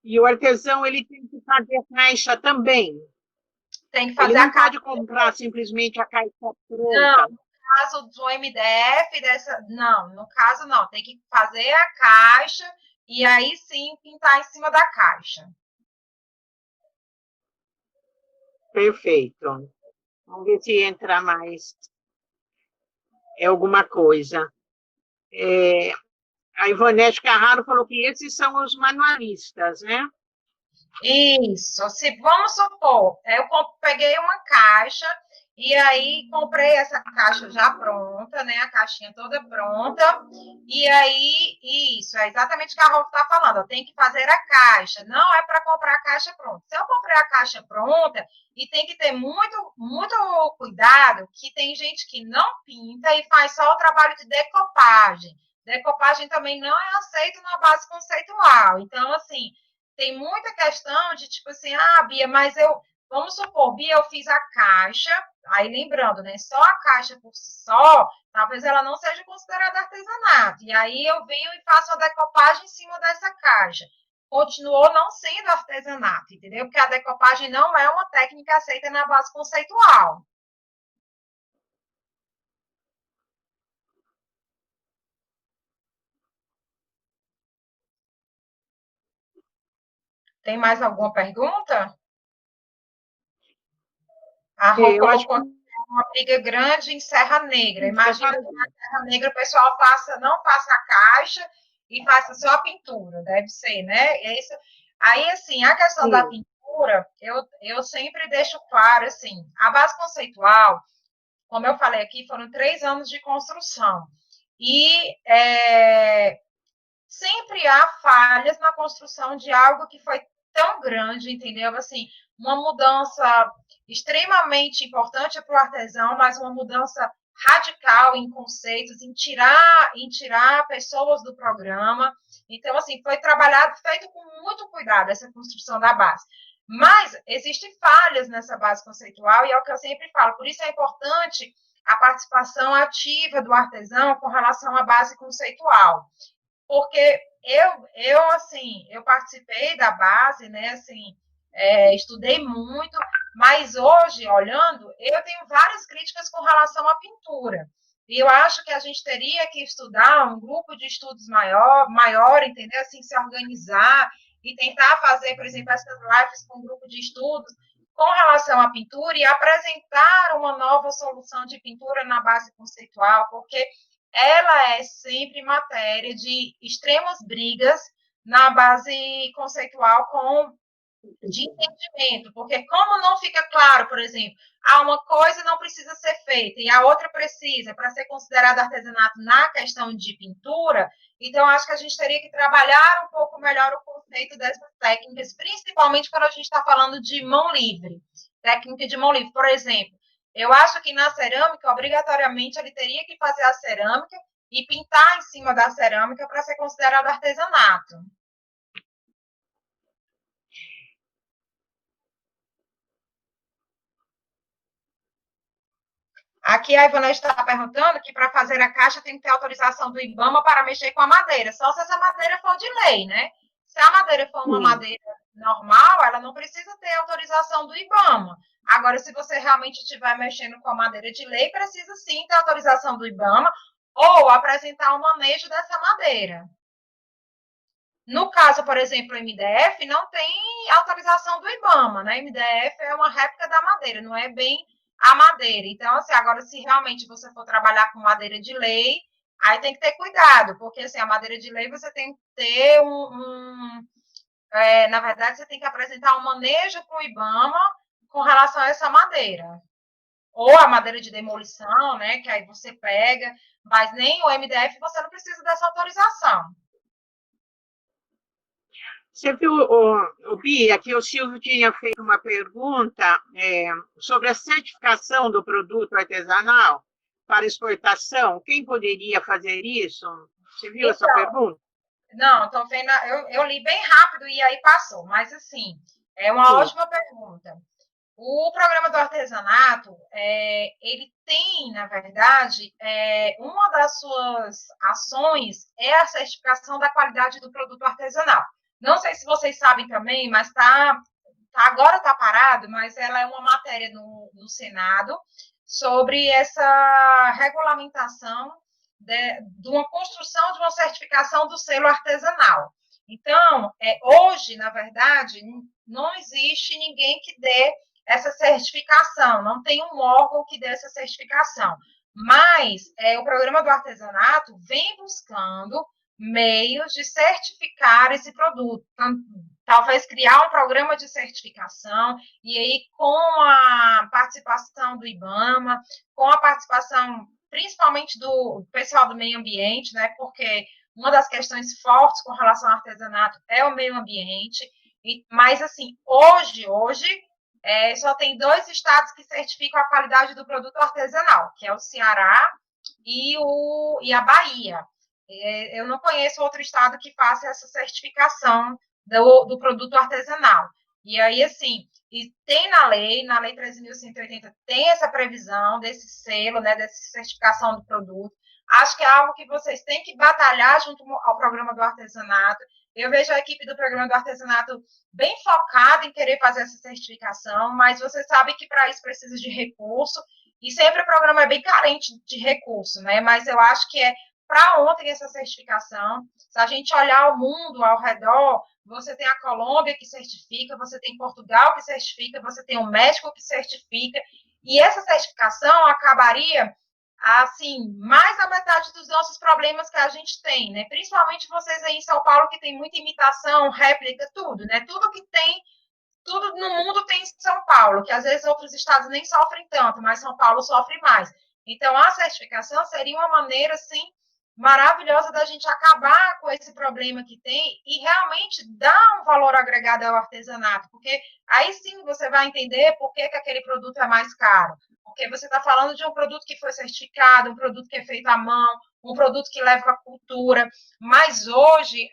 E o artesão, ele tem que fazer caixa também. Tem que Ele fazer não a caixa. pode comprar simplesmente a caixa Não, pronta. no caso do MDF, não, no caso não. Tem que fazer a caixa e aí sim pintar em cima da caixa. Perfeito. Vamos ver se entra mais alguma coisa. A Ivonete Carraro falou que esses são os manualistas, né? Isso. Se vamos supor, eu peguei uma caixa e aí comprei essa caixa já pronta, né? A caixinha toda pronta. E aí, isso, é exatamente o que a Rolf está falando. Eu tenho que fazer a caixa. Não é para comprar a caixa pronta. Se eu comprei a caixa pronta, e tem que ter muito, muito cuidado, que tem gente que não pinta e faz só o trabalho de decopagem. Decopagem também não é aceito na base conceitual. Então, assim, tem muita questão de tipo assim, Bia, mas vamos supor, Bia, eu fiz a caixa, aí lembrando, né, só a caixa por si só, talvez ela não seja considerada artesanato, e aí eu venho e faço a decopagem em cima dessa caixa. Continuou não sendo artesanato, entendeu? Porque a decopagem não é uma técnica aceita na base conceitual. Tem mais alguma pergunta? A Rô Eu acho colocou que uma briga grande em Serra Negra. Imagina Serra que na Serra Negra o pessoal não faça a caixa e faça só a pintura. Deve ser, né? É isso. Aí, assim, a questão da sim. pintura, eu sempre deixo claro, assim, a base conceitual, como eu falei aqui, foram 3 anos de construção. E sempre há falhas na construção de algo que foi tão grande, entendeu? Assim, uma mudança extremamente importante para o artesão, mas uma mudança radical em conceitos, em tirar pessoas do programa. Então, assim, foi trabalhado, feito com muito cuidado essa construção da base. Mas existem falhas nessa base conceitual, e é o que eu sempre falo, por isso é importante a participação ativa do artesão com relação à base conceitual, porque assim, eu participei da base, né, assim, estudei muito, mas hoje, olhando, eu tenho várias críticas com relação à pintura. E eu acho que a gente teria que estudar um grupo de estudos maior, entendeu? Assim, se organizar e tentar fazer, por exemplo, essas lives com um grupo de estudos com relação à pintura e apresentar uma nova solução de pintura na base conceitual, porque ela é sempre matéria de extremas brigas na base conceitual de entendimento, porque como não fica claro, por exemplo, uma coisa não precisa ser feita e a outra precisa para ser considerada artesanato na questão de pintura, então acho que a gente teria que trabalhar um pouco melhor o conceito dessas técnicas, principalmente quando a gente está falando de mão livre, técnica de mão livre, por exemplo. Eu acho que na cerâmica, obrigatoriamente, ele teria que fazer a cerâmica e pintar em cima da cerâmica para ser considerado artesanato. Aqui a Ivana está perguntando que para fazer a caixa tem que ter autorização do IBAMA para mexer com a madeira, só se essa madeira for de lei, né? Se a madeira for uma madeira normal, ela não precisa ter autorização do IBAMA. Agora, se você realmente estiver mexendo com a madeira de lei, precisa sim ter autorização do IBAMA ou apresentar o manejo dessa madeira. No caso, por exemplo, o MDF não tem autorização do IBAMA, né? MDF é uma réplica da madeira, não é bem a madeira. Então, assim, agora, se realmente você for trabalhar com madeira de lei, Aí tem que ter cuidado, porque assim, a madeira de lei você tem que ter na verdade, você tem que apresentar um manejo para o IBAMA com relação a essa madeira. Ou a madeira de demolição, né? Que aí você pega, mas nem o MDF você não precisa dessa autorização. Você viu, Bia, que o Silvio tinha feito uma pergunta sobre a certificação do produto artesanal para exportação. Quem poderia fazer isso? Você viu essa pergunta? Não, estou vendo, eu li bem rápido e aí passou, mas assim, é uma ótima pergunta. O programa do artesanato, ele tem, na verdade, uma das suas ações é a certificação da qualidade do produto artesanal. Não sei se vocês sabem também, mas agora está parado, mas ela é uma matéria no Senado sobre essa regulamentação de uma construção de uma certificação do selo artesanal. Então, hoje, na verdade, não existe ninguém que dê essa certificação, não tem um órgão que dê essa certificação. Mas o programa do artesanato vem buscando meios de certificar esse produto. Então, talvez criar um programa de certificação, e aí com a participação do IBAMA, com a participação principalmente do pessoal do meio ambiente, né? Porque uma das questões fortes com relação ao artesanato é o meio ambiente, mas assim, hoje só tem 2 estados que certificam a qualidade do produto artesanal, que é o Ceará e a Bahia. Eu não conheço outro estado que faça essa certificação do produto artesanal. E aí, assim, tem na lei 13.180, tem essa previsão desse selo, né, dessa certificação do produto. Acho que é algo que vocês têm que batalhar junto ao programa do artesanato. Eu vejo a equipe do programa do artesanato bem focada em querer fazer essa certificação, mas você sabe que para isso precisa de recurso, e sempre o programa é bem carente de recurso, né? Mas eu acho que para ontem essa certificação. Se a gente olhar o mundo ao redor, você tem a Colômbia que certifica, você tem Portugal que certifica, você tem o México que certifica, e essa certificação acabaria assim, mais da metade dos nossos problemas que a gente tem, né? Principalmente vocês aí em São Paulo, que tem muita imitação, réplica, tudo, né? Tudo que tem, tudo no mundo tem em São Paulo, que às vezes outros estados nem sofrem tanto, mas São Paulo sofre mais. Então, a certificação seria uma maneira, assim, maravilhosa da gente acabar com esse problema que tem e realmente dar um valor agregado ao artesanato, porque aí sim você vai entender por que aquele produto é mais caro. Porque você está falando de um produto que foi certificado, um produto que é feito à mão, um produto que leva a cultura, mas hoje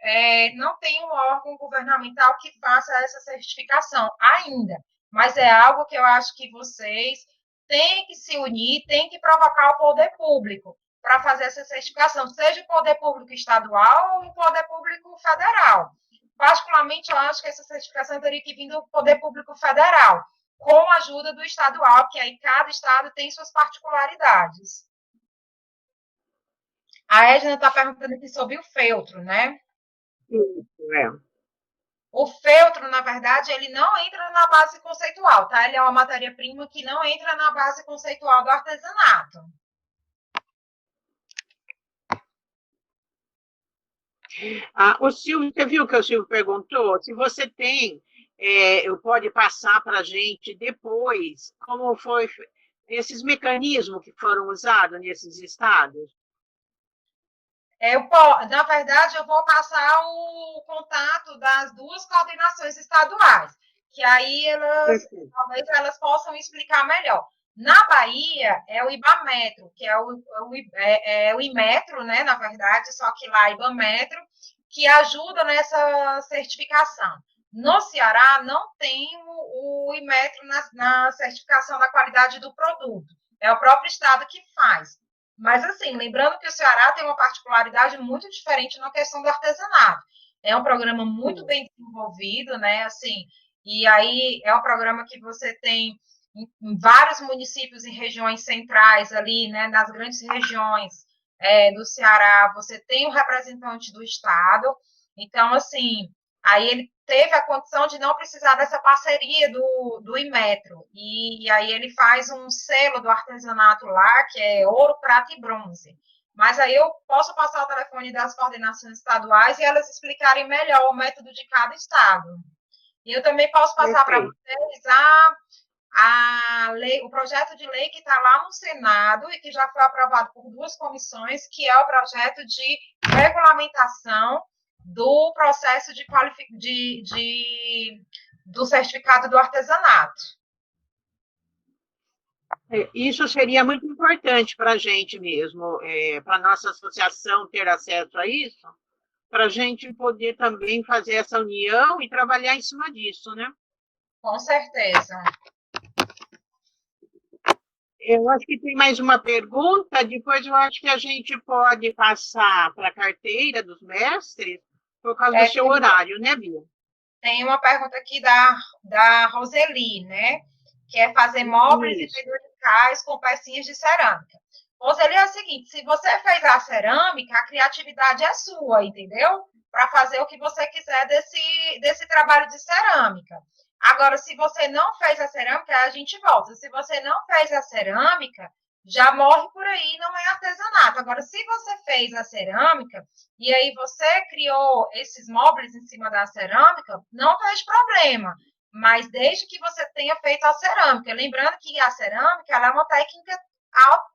não tem um órgão governamental que faça essa certificação ainda. Mas é algo que eu acho que vocês têm que se unir, têm que provocar o poder público para fazer essa certificação, seja o poder público estadual ou o poder público federal. Particularmente, eu acho que essa certificação teria que vir do poder público federal, com a ajuda do estadual, que aí cada estado tem suas particularidades. A Edna está perguntando aqui sobre o feltro, né? O feltro, na verdade, ele não entra na base conceitual, tá? Ele é uma matéria-prima que não entra na base conceitual do artesanato. O Silvio, você viu que o Silvio perguntou? Se você tem, pode passar para a gente depois como foi esses mecanismos que foram usados nesses estados? Na verdade, eu vou passar o contato das 2 coordenações estaduais, que aí talvez elas possam explicar melhor. Na Bahia, é o IBAMetro, que é o Imetro, né, na verdade, só que lá é IBAMetro, que ajuda nessa certificação. No Ceará, não tem o Imetro na certificação da qualidade do produto. É o próprio estado que faz. Mas, assim, lembrando que o Ceará tem uma particularidade muito diferente na questão do artesanato. É um programa muito bem desenvolvido, né? Assim, e aí é um programa que você tem em vários municípios e regiões centrais ali, né? Nas grandes regiões do Ceará, você tem um representante do Estado. Então, assim, aí ele teve a condição de não precisar dessa parceria do Imetro. E aí ele faz um selo do artesanato lá, que é ouro, prata e bronze. Mas aí eu posso passar o telefone das coordenações estaduais e elas explicarem melhor o método de cada estado. E eu também posso passar para vocês a lei, o projeto de lei que está lá no Senado e que já foi aprovado por 2 comissões, que é o projeto de regulamentação do processo do certificado do artesanato. Isso seria muito importante para a gente mesmo, para a nossa associação ter acesso a isso, para a gente poder também fazer essa união e trabalhar em cima disso, né? Com certeza. Eu acho que tem mais uma pergunta, depois eu acho que a gente pode passar para a carteira dos mestres, por causa do seu horário, né, Bia? Tem uma pergunta aqui da Roseli, né? Que é fazer móveis e penduricais com pecinhas de cerâmica. Roseli, é o seguinte, se você fez a cerâmica, a criatividade é sua, entendeu? Para fazer o que você quiser desse trabalho de cerâmica. Agora, se você não fez a cerâmica, a gente volta. Se você não fez a cerâmica, já morre por aí, não é artesanato. Agora, se você fez a cerâmica e aí você criou esses móveis em cima da cerâmica, não faz problema. Mas desde que você tenha feito a cerâmica. Lembrando que a cerâmica ela é uma técnica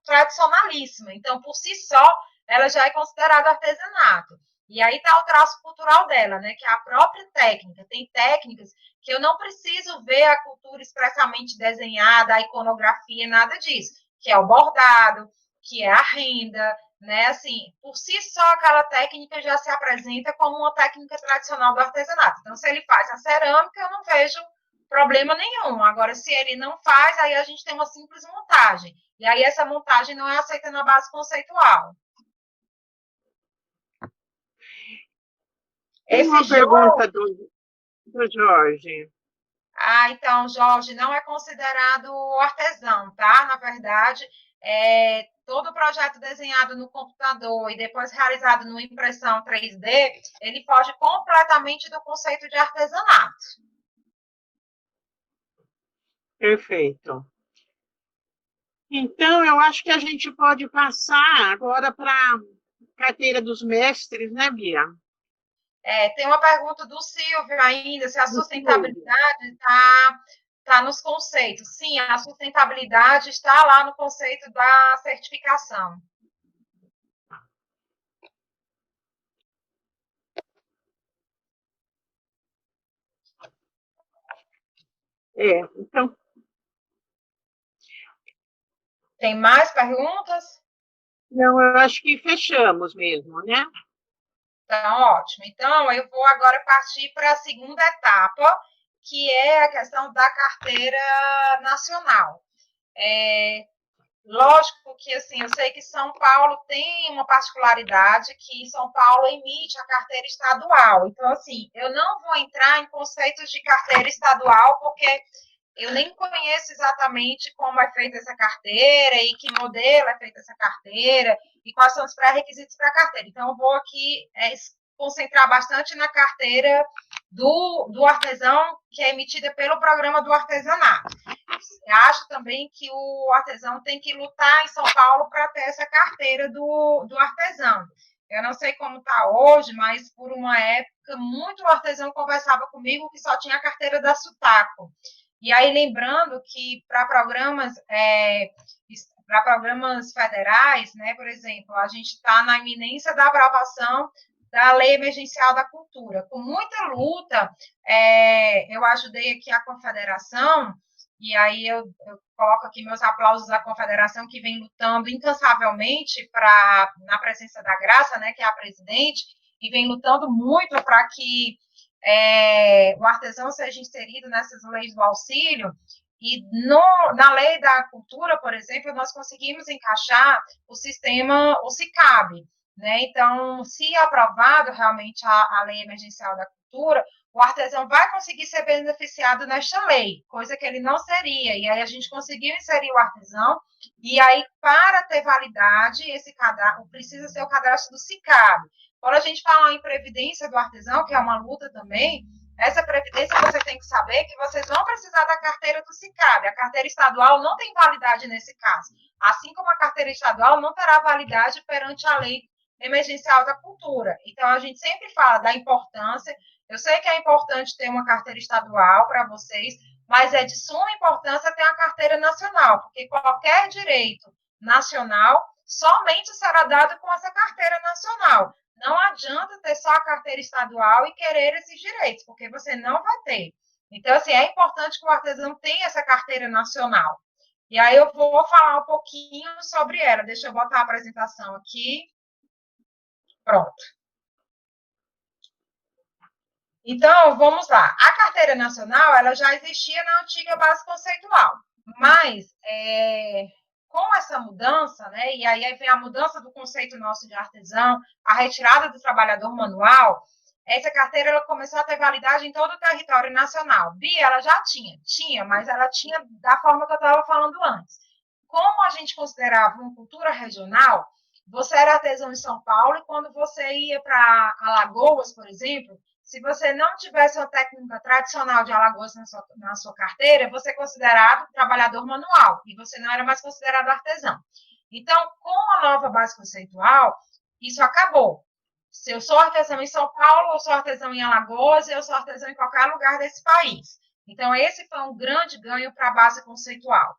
tradicionalíssima. Então, por si só, ela já é considerada artesanato. E aí está o traço cultural dela, né? Que é a própria técnica. Tem técnicas que eu não preciso ver a cultura expressamente desenhada, a iconografia, nada disso. Que é o bordado, que é a renda, né? Assim, por si só, aquela técnica já se apresenta como uma técnica tradicional do artesanato. Então, se ele faz a cerâmica, eu não vejo problema nenhum. Agora, se ele não faz, aí a gente tem uma simples montagem. E aí essa montagem não é aceita na base conceitual. Tem uma pergunta do Jorge. Então, Jorge, não é considerado artesão, tá? Na verdade, todo projeto desenhado no computador e depois realizado numa impressão 3D, ele foge completamente do conceito de artesanato. Perfeito. Então, eu acho que a gente pode passar agora para a carteira dos mestres, né, Bia? Tem uma pergunta do Silvio ainda, se a sustentabilidade está nos conceitos. Sim, a sustentabilidade está lá no conceito da certificação. Então. Tem mais perguntas? Não, eu acho que fechamos mesmo, né? Então, ótimo. Então, eu vou agora partir para a segunda etapa, que é a questão da carteira nacional. Lógico que, assim, eu sei que São Paulo tem uma particularidade que São Paulo emite a carteira estadual. Então, assim, eu não vou entrar em conceitos de carteira estadual, porque eu nem conheço exatamente como é feita essa carteira e que modelo é feita essa carteira e quais são os pré-requisitos para a carteira. Então, eu vou aqui concentrar bastante na carteira do artesão, que é emitida pelo programa do artesanato. Acho também que o artesão tem que lutar em São Paulo para ter essa carteira do artesão. Eu não sei como está hoje, mas por uma época, muito artesão conversava comigo que só tinha a carteira da Sutaco. E aí, lembrando que para programas federais, né, por exemplo, a gente está na iminência da aprovação da Lei Emergencial da Cultura. Com muita luta, eu ajudei aqui a Confederação, e aí eu coloco aqui meus aplausos à Confederação, que vem lutando incansavelmente na presença da Graça, né, que é a presidente, e vem lutando muito para que o artesão seja inserido nessas leis do auxílio, e na lei da cultura, por exemplo, nós conseguimos encaixar o sistema, o SICAB, né? Então, se aprovado realmente a lei emergencial da cultura, o artesão vai conseguir ser beneficiado nesta lei, coisa que ele não seria, e aí a gente conseguiu inserir o artesão, e aí, para ter validade, esse cadastro precisa ser o cadastro do SICAB. Quando a gente fala em previdência do artesão, que é uma luta também, essa previdência você tem que saber que vocês vão precisar da carteira do SICAB. A carteira estadual não tem validade nesse caso. Assim como a carteira estadual não terá validade perante a lei emergencial da cultura. Então, a gente sempre fala da importância. Eu sei que é importante ter uma carteira estadual para vocês, mas é de suma importância ter uma carteira nacional, porque qualquer direito nacional somente será dado com essa carteira nacional. Não adianta ter só a carteira estadual e querer esses direitos, porque você não vai ter. Então, assim, é importante que o artesão tenha essa carteira nacional. E aí eu vou falar um pouquinho sobre ela. Deixa eu botar a apresentação aqui. Pronto. Então, vamos lá. A carteira nacional, ela já existia na antiga base conceitual, mas com essa mudança, né, e aí vem a mudança do conceito nosso de artesão, a retirada do trabalhador manual, essa carteira ela começou a ter validade em todo o território nacional. Bia, ela já tinha, mas ela tinha da forma que eu estava falando antes. Como a gente considerava uma cultura regional, você era artesão em São Paulo e quando você ia para Alagoas, por exemplo, se você não tivesse uma técnica tradicional de Alagoas na sua carteira, você é considerado trabalhador manual e você não era mais considerado artesão. Então, com a nova base conceitual, isso acabou. Se eu sou artesão em São Paulo, eu sou artesão em Alagoas, eu sou artesão em qualquer lugar desse país. Então, esse foi um grande ganho para a base conceitual.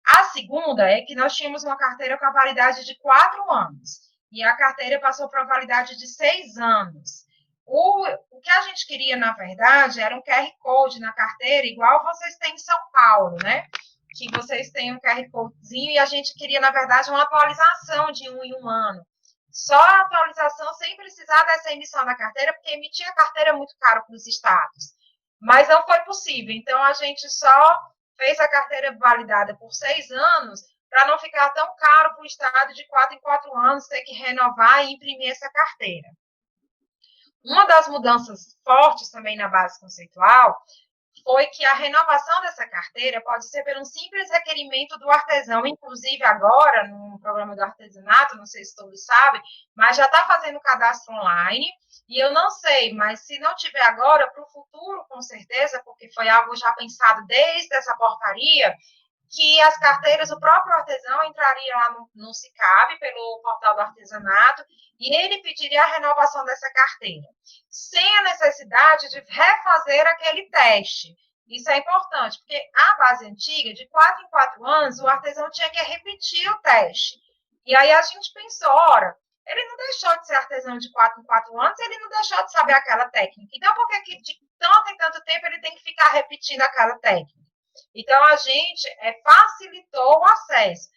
A segunda é que nós tínhamos uma carteira com a validade de 4 anos, e a carteira passou para a validade de 6 anos. O que a gente queria, na verdade, era um QR Code na carteira, igual vocês têm em São Paulo, né? Que vocês têm um QR Codezinho, e a gente queria, na verdade, uma atualização de 1 em 1 ano. Só a atualização sem precisar dessa emissão da carteira, porque emitir a carteira é muito caro para os estados. Mas não foi possível, então a gente só fez a carteira validada por 6 anos, para não ficar tão caro para o Estado de 4 em 4 anos ter que renovar e imprimir essa carteira. Uma das mudanças fortes também na base conceitual foi que a renovação dessa carteira pode ser por um simples requerimento do artesão, inclusive agora, no programa do artesanato, não sei se todos sabem, mas já está fazendo cadastro online, e eu não sei, mas se não tiver agora, para o futuro, com certeza, porque foi algo já pensado desde essa portaria, que as carteiras, o próprio artesão entraria lá no SICAB, pelo portal do artesanato, e ele pediria a renovação dessa carteira, sem a necessidade de refazer aquele teste. Isso é importante, porque a base antiga, de 4 em 4 anos, o artesão tinha que repetir o teste. E aí a gente pensou, ora, ele não deixou de ser artesão de 4 em 4 anos, ele não deixou de saber aquela técnica. Então, por que de tanto em tanto tempo ele tem que ficar repetindo aquela técnica? Então, a gente facilitou o acesso.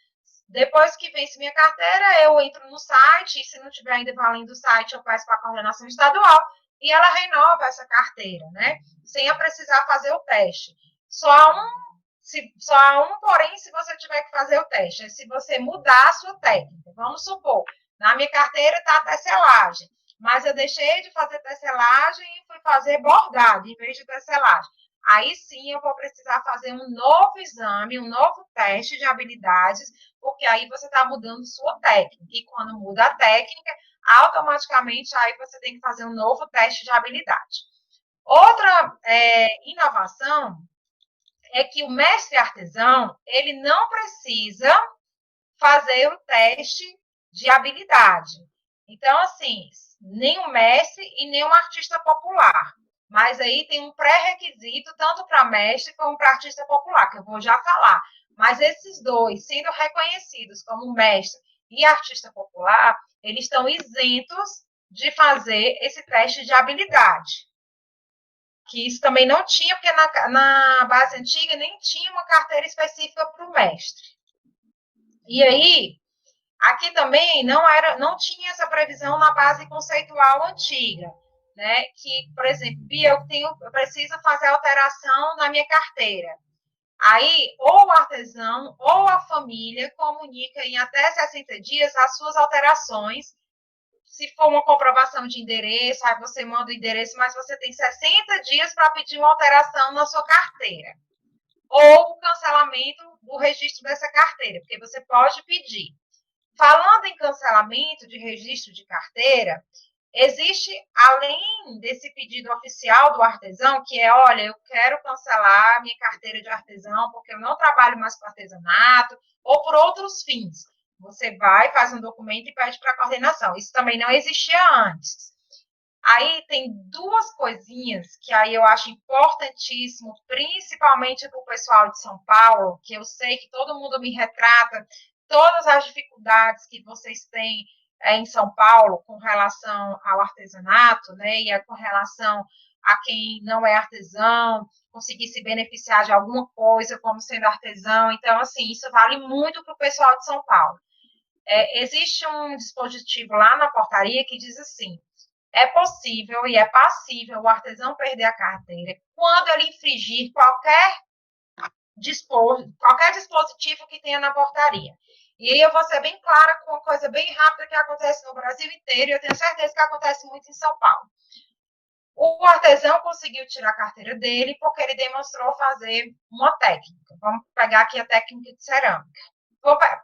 Depois que vence minha carteira, eu entro no site, e se não tiver ainda valendo o site, eu peço para a coordenação estadual, e ela renova essa carteira, né? Sem eu precisar fazer o teste. Só há um, porém, se você tiver que fazer o teste, é se você mudar a sua técnica. Vamos supor, na minha carteira está a tecelagem, mas eu deixei de fazer tecelagem e fui fazer bordado em vez de tecelagem. Aí sim eu vou precisar fazer um novo exame, um novo teste de habilidades, porque aí você está mudando sua técnica. E quando muda a técnica, automaticamente aí você tem que fazer um novo teste de habilidade. Outra inovação é que o mestre artesão, ele não precisa fazer o teste de habilidade. Então, assim, nem o mestre e nem o artista popular. Mas aí tem um pré-requisito, tanto para mestre como para artista popular, que eu vou já falar. Mas esses dois, sendo reconhecidos como mestre e artista popular, eles estão isentos de fazer esse teste de habilidade. Que isso também não tinha, porque na base antiga nem tinha uma carteira específica para o mestre. E aí, aqui também não tinha essa previsão na base conceitual antiga, né? Que, por exemplo, eu preciso fazer alteração na minha carteira. Aí, ou o artesão ou a família comunica em até 60 dias as suas alterações. Se for uma comprovação de endereço, aí você manda o endereço, mas você tem 60 dias para pedir uma alteração na sua carteira. Ou o cancelamento do registro dessa carteira, porque você pode pedir. Falando em cancelamento de registro de carteira, Existe, além desse pedido oficial do artesão, que é, olha, eu quero cancelar minha carteira de artesão porque eu não trabalho mais com artesanato, ou por outros fins. Você vai, faz um documento e pede para a coordenação. Isso também não existia antes. Aí tem duas coisinhas que aí eu acho importantíssimo, principalmente para o pessoal de São Paulo, que eu sei que todo mundo me retrata todas as dificuldades que vocês têm em São Paulo com relação ao artesanato, né, e com relação a quem não é artesão, conseguir se beneficiar de alguma coisa como sendo artesão. Então, assim, isso vale muito para o pessoal de São Paulo. Existe um dispositivo lá na portaria que diz assim: é possível e é passível o artesão perder a carteira quando ele infringir qualquer dispositivo que tenha na portaria. E aí eu vou ser bem clara com uma coisa bem rápida que acontece no Brasil inteiro, e eu tenho certeza que acontece muito em São Paulo. O artesão conseguiu tirar a carteira dele porque ele demonstrou fazer uma técnica. Vamos pegar aqui a técnica de cerâmica.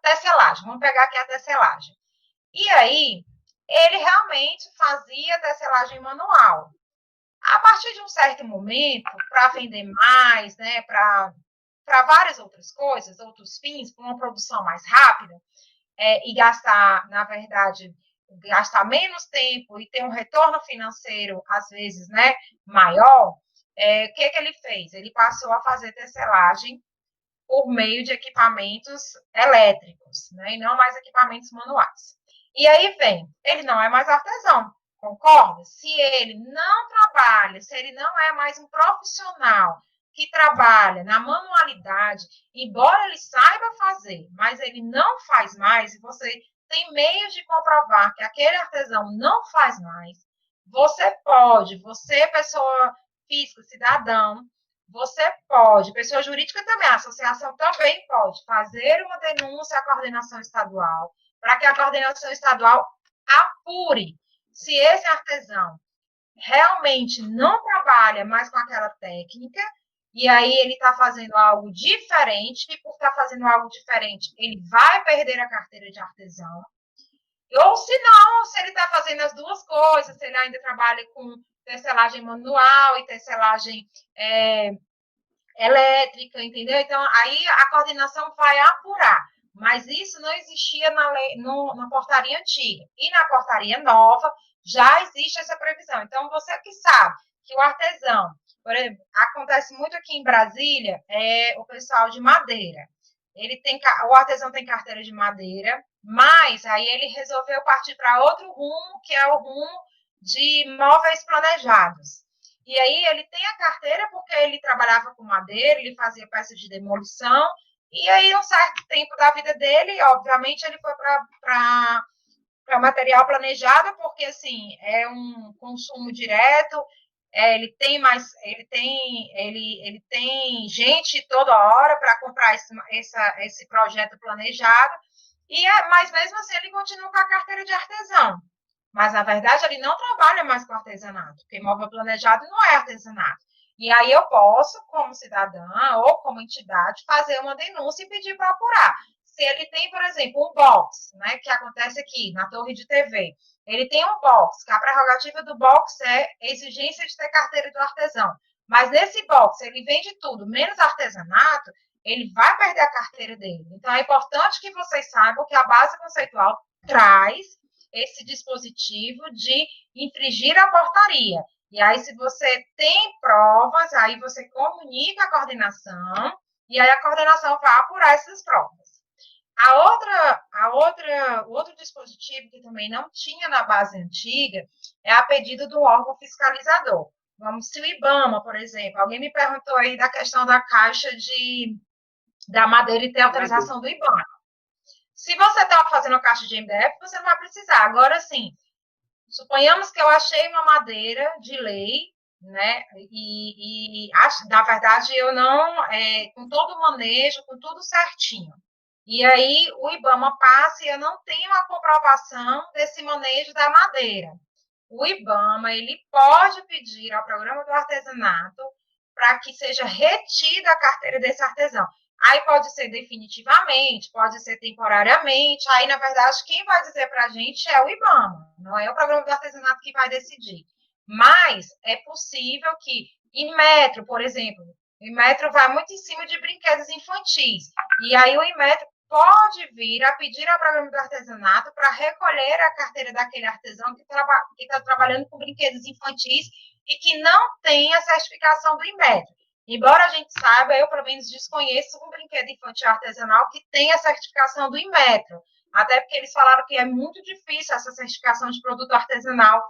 Tecelagem, vamos pegar aqui a tecelagem. E aí, ele realmente fazia tecelagem manual. A partir de um certo momento, para vender mais, né, para várias outras coisas, outros fins, para uma produção mais rápida, e gastar, na verdade, gastar menos tempo e ter um retorno financeiro, às vezes, né, maior, o que ele fez? Ele passou a fazer tecelagem por meio de equipamentos elétricos, né, e não mais equipamentos manuais. E aí vem, ele não é mais artesão, concorda? Se ele não trabalha, se ele não é mais um profissional que trabalha na manualidade, embora ele saiba fazer, mas ele não faz mais, e você tem meios de comprovar que aquele artesão não faz mais, você, pessoa física, cidadão, você pode, pessoa jurídica também, a associação também pode fazer uma denúncia à coordenação estadual, para que a coordenação estadual apure se esse artesão realmente não trabalha mais com aquela técnica, e aí ele está fazendo algo diferente, e por estar fazendo algo diferente, ele vai perder a carteira de artesão. Ou se não, se ele está fazendo as duas coisas, se ele ainda trabalha com tecelagem manual e tecelagem elétrica, entendeu? Então, aí a coordenação vai apurar. Mas isso não existia na portaria antiga. E na portaria nova já existe essa previsão. Então, você que sabe que o artesão, por exemplo, acontece muito aqui em Brasília, o pessoal de madeira. O artesão tem carteira de madeira, mas aí ele resolveu partir para outro rumo, que é o rumo de móveis planejados. E aí ele tem a carteira porque ele trabalhava com madeira, ele fazia peças de demolição, e aí um certo tempo da vida dele, obviamente, ele foi para material planejado, porque assim, é um consumo direto, ele tem gente toda hora para comprar esse projeto planejado, mas mesmo assim ele continua com a carteira de artesão. Mas, na verdade, ele não trabalha mais com artesanato, porque imóvel planejado não é artesanato. E aí eu posso, como cidadã ou como entidade, fazer uma denúncia e pedir para apurar. Se ele tem, por exemplo, um box, né, que acontece aqui na torre de TV, ele tem um box, que a prerrogativa do box é exigência de ter carteira do artesão. Mas nesse box ele vende tudo, menos artesanato, ele vai perder a carteira dele. Então é importante que vocês saibam que a base conceitual traz esse dispositivo de infringir a portaria. E aí, se você tem provas, aí você comunica a coordenação, e aí a coordenação vai apurar essas provas. O outro dispositivo que também não tinha na base antiga é a pedido do órgão fiscalizador. Vamos, se o IBAMA, por exemplo, alguém me perguntou aí da questão da caixa da madeira e ter autorização do IBAMA. Se você está fazendo a caixa de MDF, você não vai precisar. Agora, sim, suponhamos que eu achei uma madeira de lei, né? Na verdade, eu não, com todo o manejo, com tudo certinho. E aí, o IBAMA passa e eu não tenho a comprovação desse manejo da madeira. O IBAMA, ele pode pedir ao programa do artesanato para que seja retida a carteira desse artesão. Aí pode ser definitivamente, pode ser temporariamente. Aí, na verdade, quem vai dizer para a gente é o IBAMA, não é o programa do artesanato que vai decidir. Mas é possível que, em metro, por exemplo, o Inmetro vai muito em cima de brinquedos infantis. E aí o Inmetro pode vir a pedir ao programa do artesanato para recolher a carteira daquele artesão que está trabalhando com brinquedos infantis e que não tem a certificação do Inmetro. Embora a gente saiba, eu pelo menos desconheço um brinquedo infantil artesanal que tem a certificação do Inmetro. Até porque eles falaram que é muito difícil essa certificação de produto artesanal,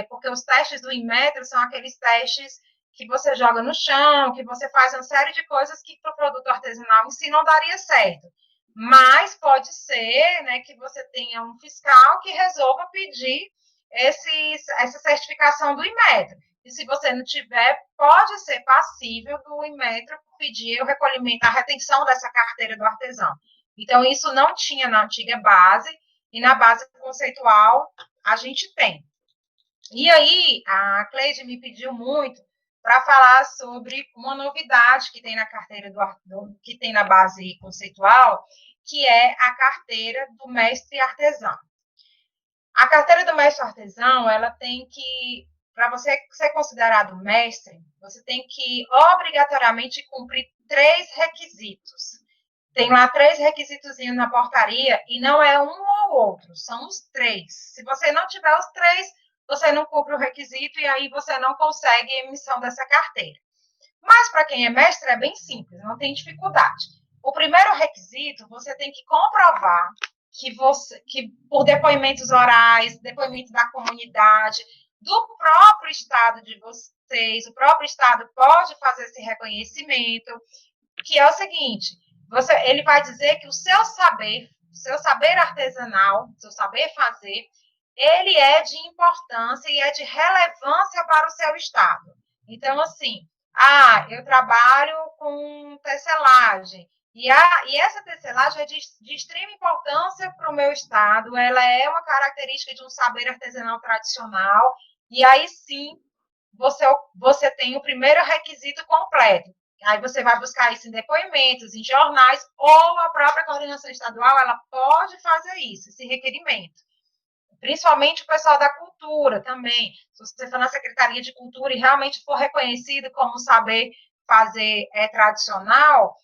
porque os testes do Inmetro são aqueles testes que você joga no chão, que você faz uma série de coisas que para o produto artesanal em si não daria certo. Mas pode ser, né, que você tenha um fiscal que resolva pedir essa certificação do Inmetro. E se você não tiver, pode ser passível do Inmetro pedir o recolhimento, a retenção dessa carteira do artesão. Então, isso não tinha na antiga base, e na base conceitual a gente tem. E aí, a Cleide me pediu muito para falar sobre uma novidade que tem na carteira que tem na base conceitual, que é a carteira do mestre artesão. A carteira do mestre artesão, ela tem que, para você ser considerado mestre, você tem que obrigatoriamente cumprir 3 requisitos. Tem lá 3 requisitos na portaria e não é um ou outro, são os 3. Se você não tiver os 3, você não cumpre o requisito e aí você não consegue a emissão dessa carteira. Mas para quem é mestre é bem simples, não tem dificuldade. O primeiro requisito, você tem que comprovar que por depoimentos orais, depoimento da comunidade, do próprio estado de vocês, o próprio estado pode fazer esse reconhecimento, que é o seguinte, ele vai dizer que o seu saber artesanal, o seu saber fazer, ele é de importância e é de relevância para o seu estado. Então, assim, eu trabalho com tecelagem, e essa tecelagem é de extrema importância para o meu estado, ela é uma característica de um saber artesanal tradicional, e aí sim, você tem o primeiro requisito completo. Aí você vai buscar isso em depoimentos, em jornais, ou a própria coordenação estadual, ela pode fazer isso, esse requerimento. Principalmente o pessoal da cultura também. Se você for na Secretaria de Cultura e realmente for reconhecido como saber fazer tradicional,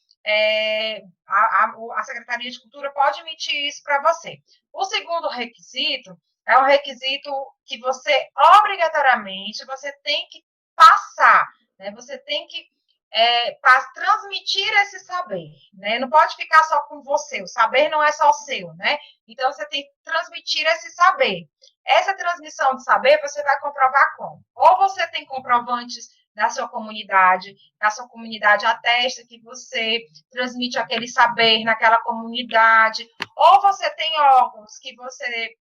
a Secretaria de Cultura pode emitir isso para você. O segundo requisito é um requisito que você, obrigatoriamente, você tem que passar, né? Você tem que para transmitir esse saber, né? Não pode ficar só com você, o saber não é só seu, né? Então, você tem que transmitir esse saber. Essa transmissão de saber, você vai comprovar como? Ou você tem comprovantes da sua comunidade, a sua comunidade atesta que você transmite aquele saber naquela comunidade, ou você tem órgãos que você,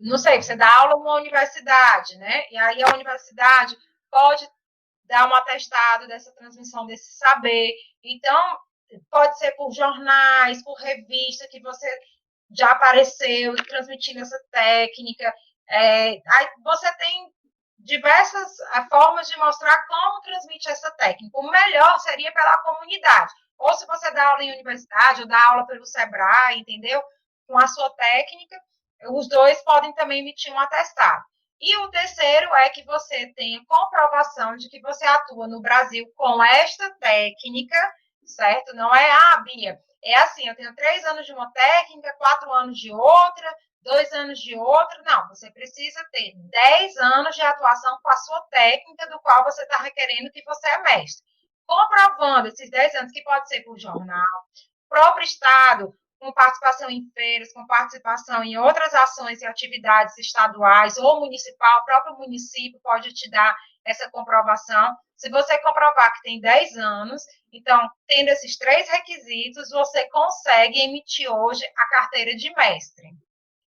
não sei, você dá aula numa universidade, né? E aí a universidade pode dar um atestado dessa transmissão desse saber. Então, pode ser por jornais, por revista, que você já apareceu transmitindo essa técnica. Aí você tem diversas formas de mostrar como transmite essa técnica. O melhor seria pela comunidade. Ou se você dá aula em universidade, ou dá aula pelo Sebrae, entendeu? Com a sua técnica, os dois podem também emitir um atestado. E o terceiro é que você tenha comprovação de que você atua no Brasil com esta técnica, certo? Não é, Bia, é assim, eu tenho 3 anos de uma técnica, 4 anos de outra, 2 anos de outra. Não, você precisa ter 10 anos de atuação com a sua técnica, do qual você está requerendo que você é mestre. Comprovando esses 10 anos, que pode ser por jornal, próprio Estado, com participação em feiras, com participação em outras ações e atividades estaduais ou municipal, o próprio município pode te dar essa comprovação. Se você comprovar que tem 10 anos, então, tendo esses 3 requisitos, você consegue emitir hoje a carteira de mestre.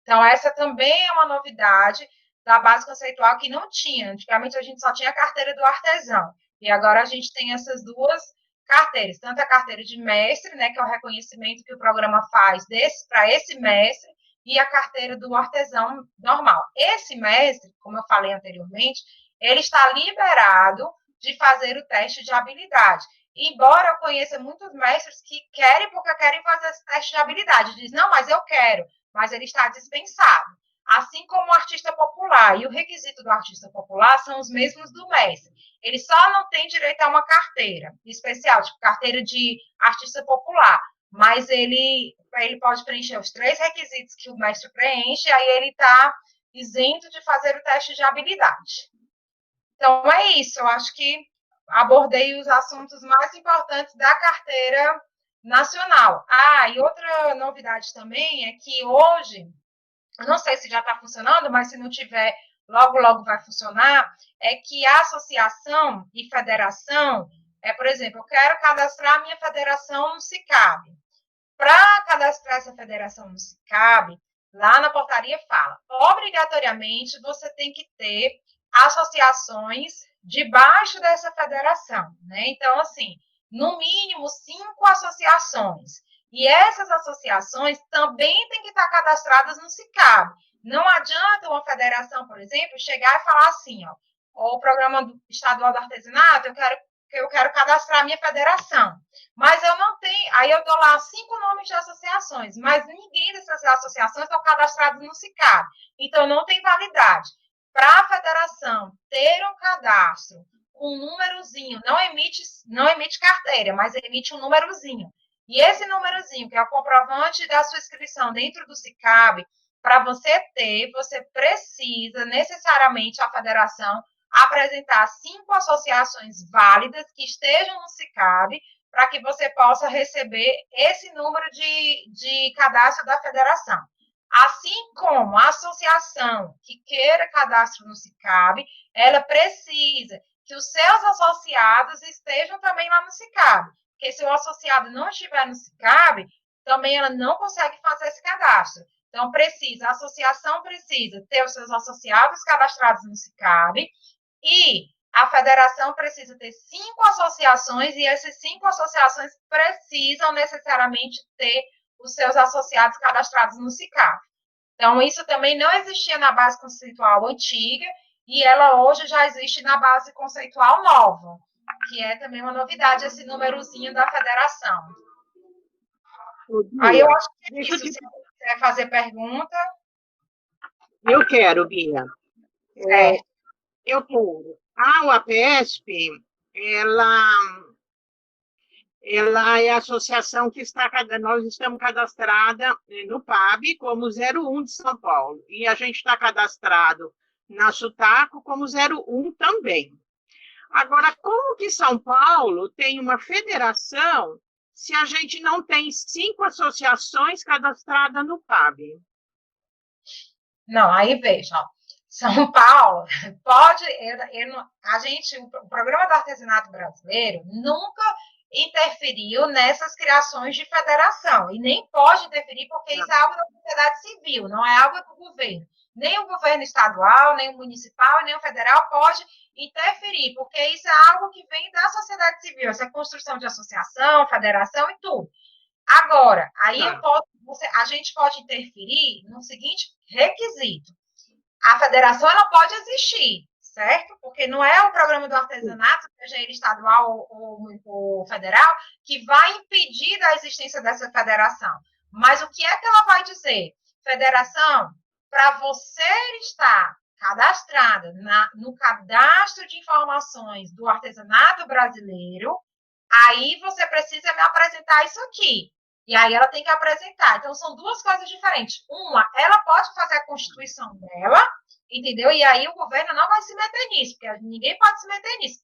Então, essa também é uma novidade da base conceitual que não tinha. Antigamente, a gente só tinha a carteira do artesão. E agora a gente tem essas duas carteiras, tanto a carteira de mestre, né, que é o reconhecimento que o programa faz para esse mestre, e a carteira do artesão normal. Esse mestre, como eu falei anteriormente, ele está liberado de fazer o teste de habilidade. embora eu conheça muitos mestres que querem porque querem fazer esse teste de habilidade. Diz, não, mas eu quero, mas ele está dispensado. Assim como o artista popular. E o requisito do artista popular são os mesmos do mestre. Ele só não tem direito a uma carteira especial, tipo carteira de artista popular. Mas ele pode preencher os 3 requisitos que o mestre preenche, aí ele está isento de fazer o teste de habilidade. Então, é isso. Eu acho que abordei os assuntos mais importantes da carteira nacional. Ah, e outra novidade também é que hoje, eu não sei se já está funcionando, mas se não tiver, logo, logo vai funcionar, é que a associação e federação, por exemplo, eu quero cadastrar a minha federação no SICAB. Para cadastrar essa federação no SICAB, lá na portaria fala, obrigatoriamente você tem que ter associações debaixo dessa federação, né? Então, assim, no mínimo 5 associações. E essas associações também têm que estar cadastradas no SICAB. Não adianta uma federação, por exemplo, chegar e falar assim, ó, o programa estadual do artesanato, eu quero cadastrar a minha federação. Mas eu não tenho. Aí eu dou lá 5 nomes de associações, mas ninguém dessas associações estão cadastrados no SICAB. Então, não tem validade. Para a federação ter um cadastro com um númerozinho, não emite carteira, mas emite um númerozinho. E esse númerozinho, que é o comprovante da sua inscrição dentro do SICAB, para você ter, você precisa necessariamente a federação apresentar 5 associações válidas que estejam no SICAB para que você possa receber esse número de cadastro da federação. Assim como a associação que queira cadastro no SICAB, ela precisa que os seus associados estejam também lá no SICAB. Porque se o associado não estiver no SICAB, também ela não consegue fazer esse cadastro. Então, a associação precisa ter os seus associados cadastrados no SICAB e a federação precisa ter 5 associações e essas 5 associações precisam necessariamente ter os seus associados cadastrados no SICAB. Então, isso também não existia na base conceitual antiga e ela hoje já existe na base conceitual nova, que é também uma novidade, esse númerozinho da federação. Aí eu acho que é isso. Se você quiser fazer pergunta. Eu quero, Bia. Eu quero. A UAPESP, ela é a associação que nós estamos cadastrada no PAB como 01 de São Paulo. E a gente está cadastrado na Sutaco como 01 também. Agora, como que São Paulo tem uma federação se a gente não tem 5 associações cadastradas no PAB? Não, aí veja, ó. São Paulo pode. O programa do artesanato brasileiro nunca interferiu nessas criações de federação, e nem pode interferir, porque isso é algo da sociedade civil, não é algo do governo. Nem o governo estadual, nem o municipal, nem o federal pode interferir, porque isso é algo que vem da sociedade civil, essa construção de associação, federação e tudo. Agora, aí a gente pode interferir no seguinte requisito. A federação ela pode existir, certo? Porque não é o programa do artesanato, seja ele estadual ou federal, que vai impedir a existência dessa federação. Mas o que é que ela vai dizer? Federação, para você estar cadastrada no cadastro de informações do artesanato brasileiro, aí você precisa me apresentar isso aqui. E aí ela tem que apresentar. Então, são 2 coisas diferentes. Uma, ela pode fazer a constituição dela, entendeu? E aí o governo não vai se meter nisso, porque ninguém pode se meter nisso.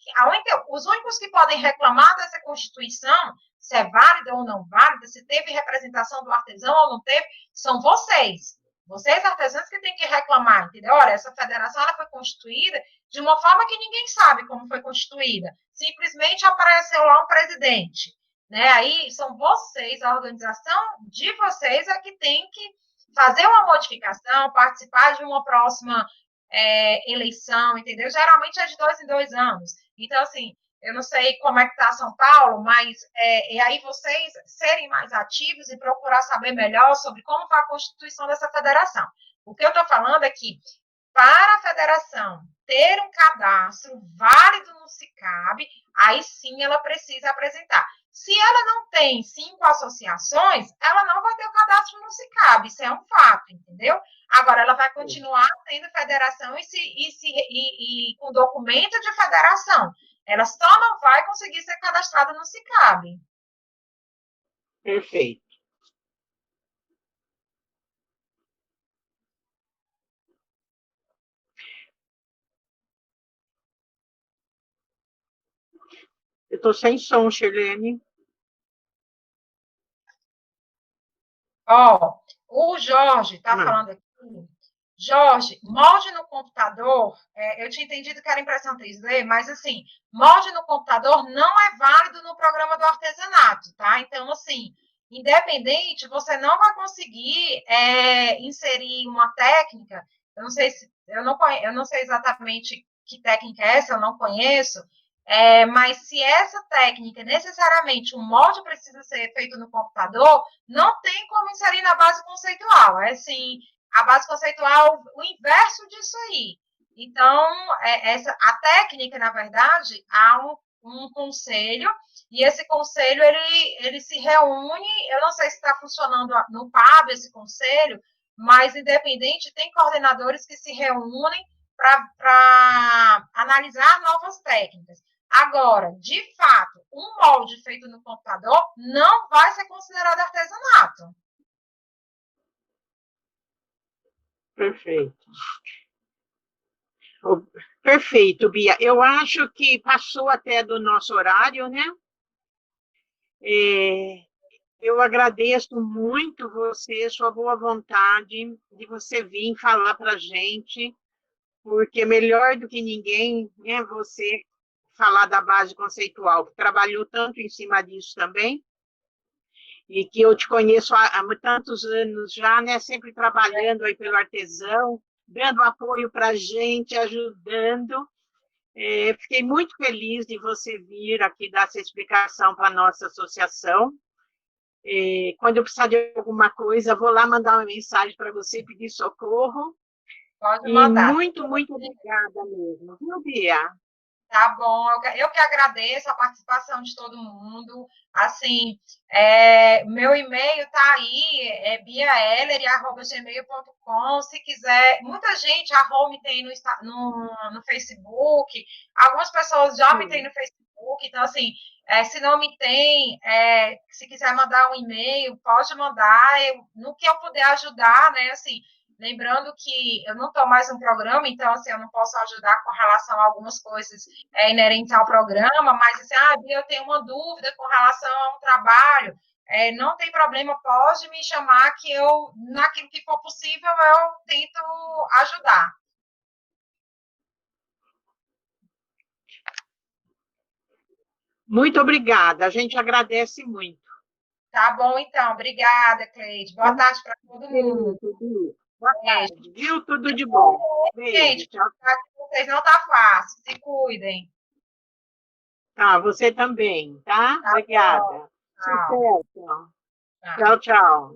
Os únicos que podem reclamar dessa constituição, se é válida ou não válida, se teve representação do artesão ou não teve, são vocês. Vocês, artesãos, que têm que reclamar, entendeu? Olha, essa federação ela foi constituída de uma forma que ninguém sabe como foi constituída. Simplesmente apareceu lá um presidente. Né? Aí são vocês, a organização de vocês é que tem que fazer uma modificação, participar de uma próxima eleição, entendeu? Geralmente é de 2 em 2 anos. Então, assim, eu não sei como é que está São Paulo, mas e aí vocês serem mais ativos e procurar saber melhor sobre como foi a constituição dessa federação. O que eu estou falando é que para a federação ter um cadastro válido no SICAB, aí sim ela precisa apresentar. Se ela não tem 5 associações, ela não vai ter o cadastro no SICAB, isso é um fato, entendeu? Agora, ela vai continuar tendo federação e com documento de federação. Ela só não vai conseguir ser cadastrada no SICAB. Perfeito. Eu estou sem som, Shirlene. Ó, o Jorge está falando aqui. Jorge, molde no computador, eu tinha entendido que era impressão 3D, mas assim, molde no computador não é válido no programa do artesanato, tá? Então, assim, independente, você não vai conseguir inserir uma técnica, eu não sei se, eu não sei exatamente que técnica é essa, eu não conheço, mas se essa técnica, necessariamente, o molde precisa ser feito no computador, não tem como inserir na base conceitual. É assim, a base conceitual, o inverso disso aí. Então, a técnica, na verdade, há um conselho, e esse conselho, ele se reúne, eu não sei se está funcionando no PAB esse conselho, mas, independente, tem coordenadores que se reúnem para analisar novas técnicas. Agora, de fato, um molde feito no computador não vai ser considerado artesanato. Perfeito. Perfeito, Bia. Eu acho que passou até do nosso horário, né? Eu agradeço muito você, sua boa vontade de você vir falar para a gente, porque melhor do que ninguém é você falar da base conceitual, que trabalhou tanto em cima disso também, e que eu te conheço há tantos anos já, né? Sempre trabalhando aí pelo artesão, dando apoio para a gente, ajudando. Fiquei muito feliz de você vir aqui dar essa explicação para a nossa associação. Quando eu precisar de alguma coisa, vou lá mandar uma mensagem para você, pedir socorro. Pode E mandar. muito, muito obrigada mesmo, viu, Bia? Tá bom, eu que agradeço a participação de todo mundo. Assim, meu e-mail tá aí, biaeller@gmail.com. Se quiser, muita gente, a Rô me tem no Facebook, algumas pessoas já me têm no Facebook, então, assim, se não me tem, se quiser mandar um e-mail, pode mandar, no que eu puder ajudar, né, assim. Lembrando que eu não estou mais no programa, então, assim, eu não posso ajudar com relação a algumas coisas inerentes ao programa, mas, assim, Bia, eu tenho uma dúvida com relação a um trabalho, não tem problema, pode me chamar que eu, naquilo que for possível, eu tento ajudar. Muito obrigada, a gente agradece muito. Tá bom, então. Obrigada, Cleide. Boa tarde para todo mundo. Boa Beijo. tarde, viu? Tudo de bom. Beijo, Gente, tchau. vocês não tá fácil. Se cuidem. Tá, você também, tá? Tá bom. Obrigada. Tchau. Sucesso. Tchau. Tchau, tchau.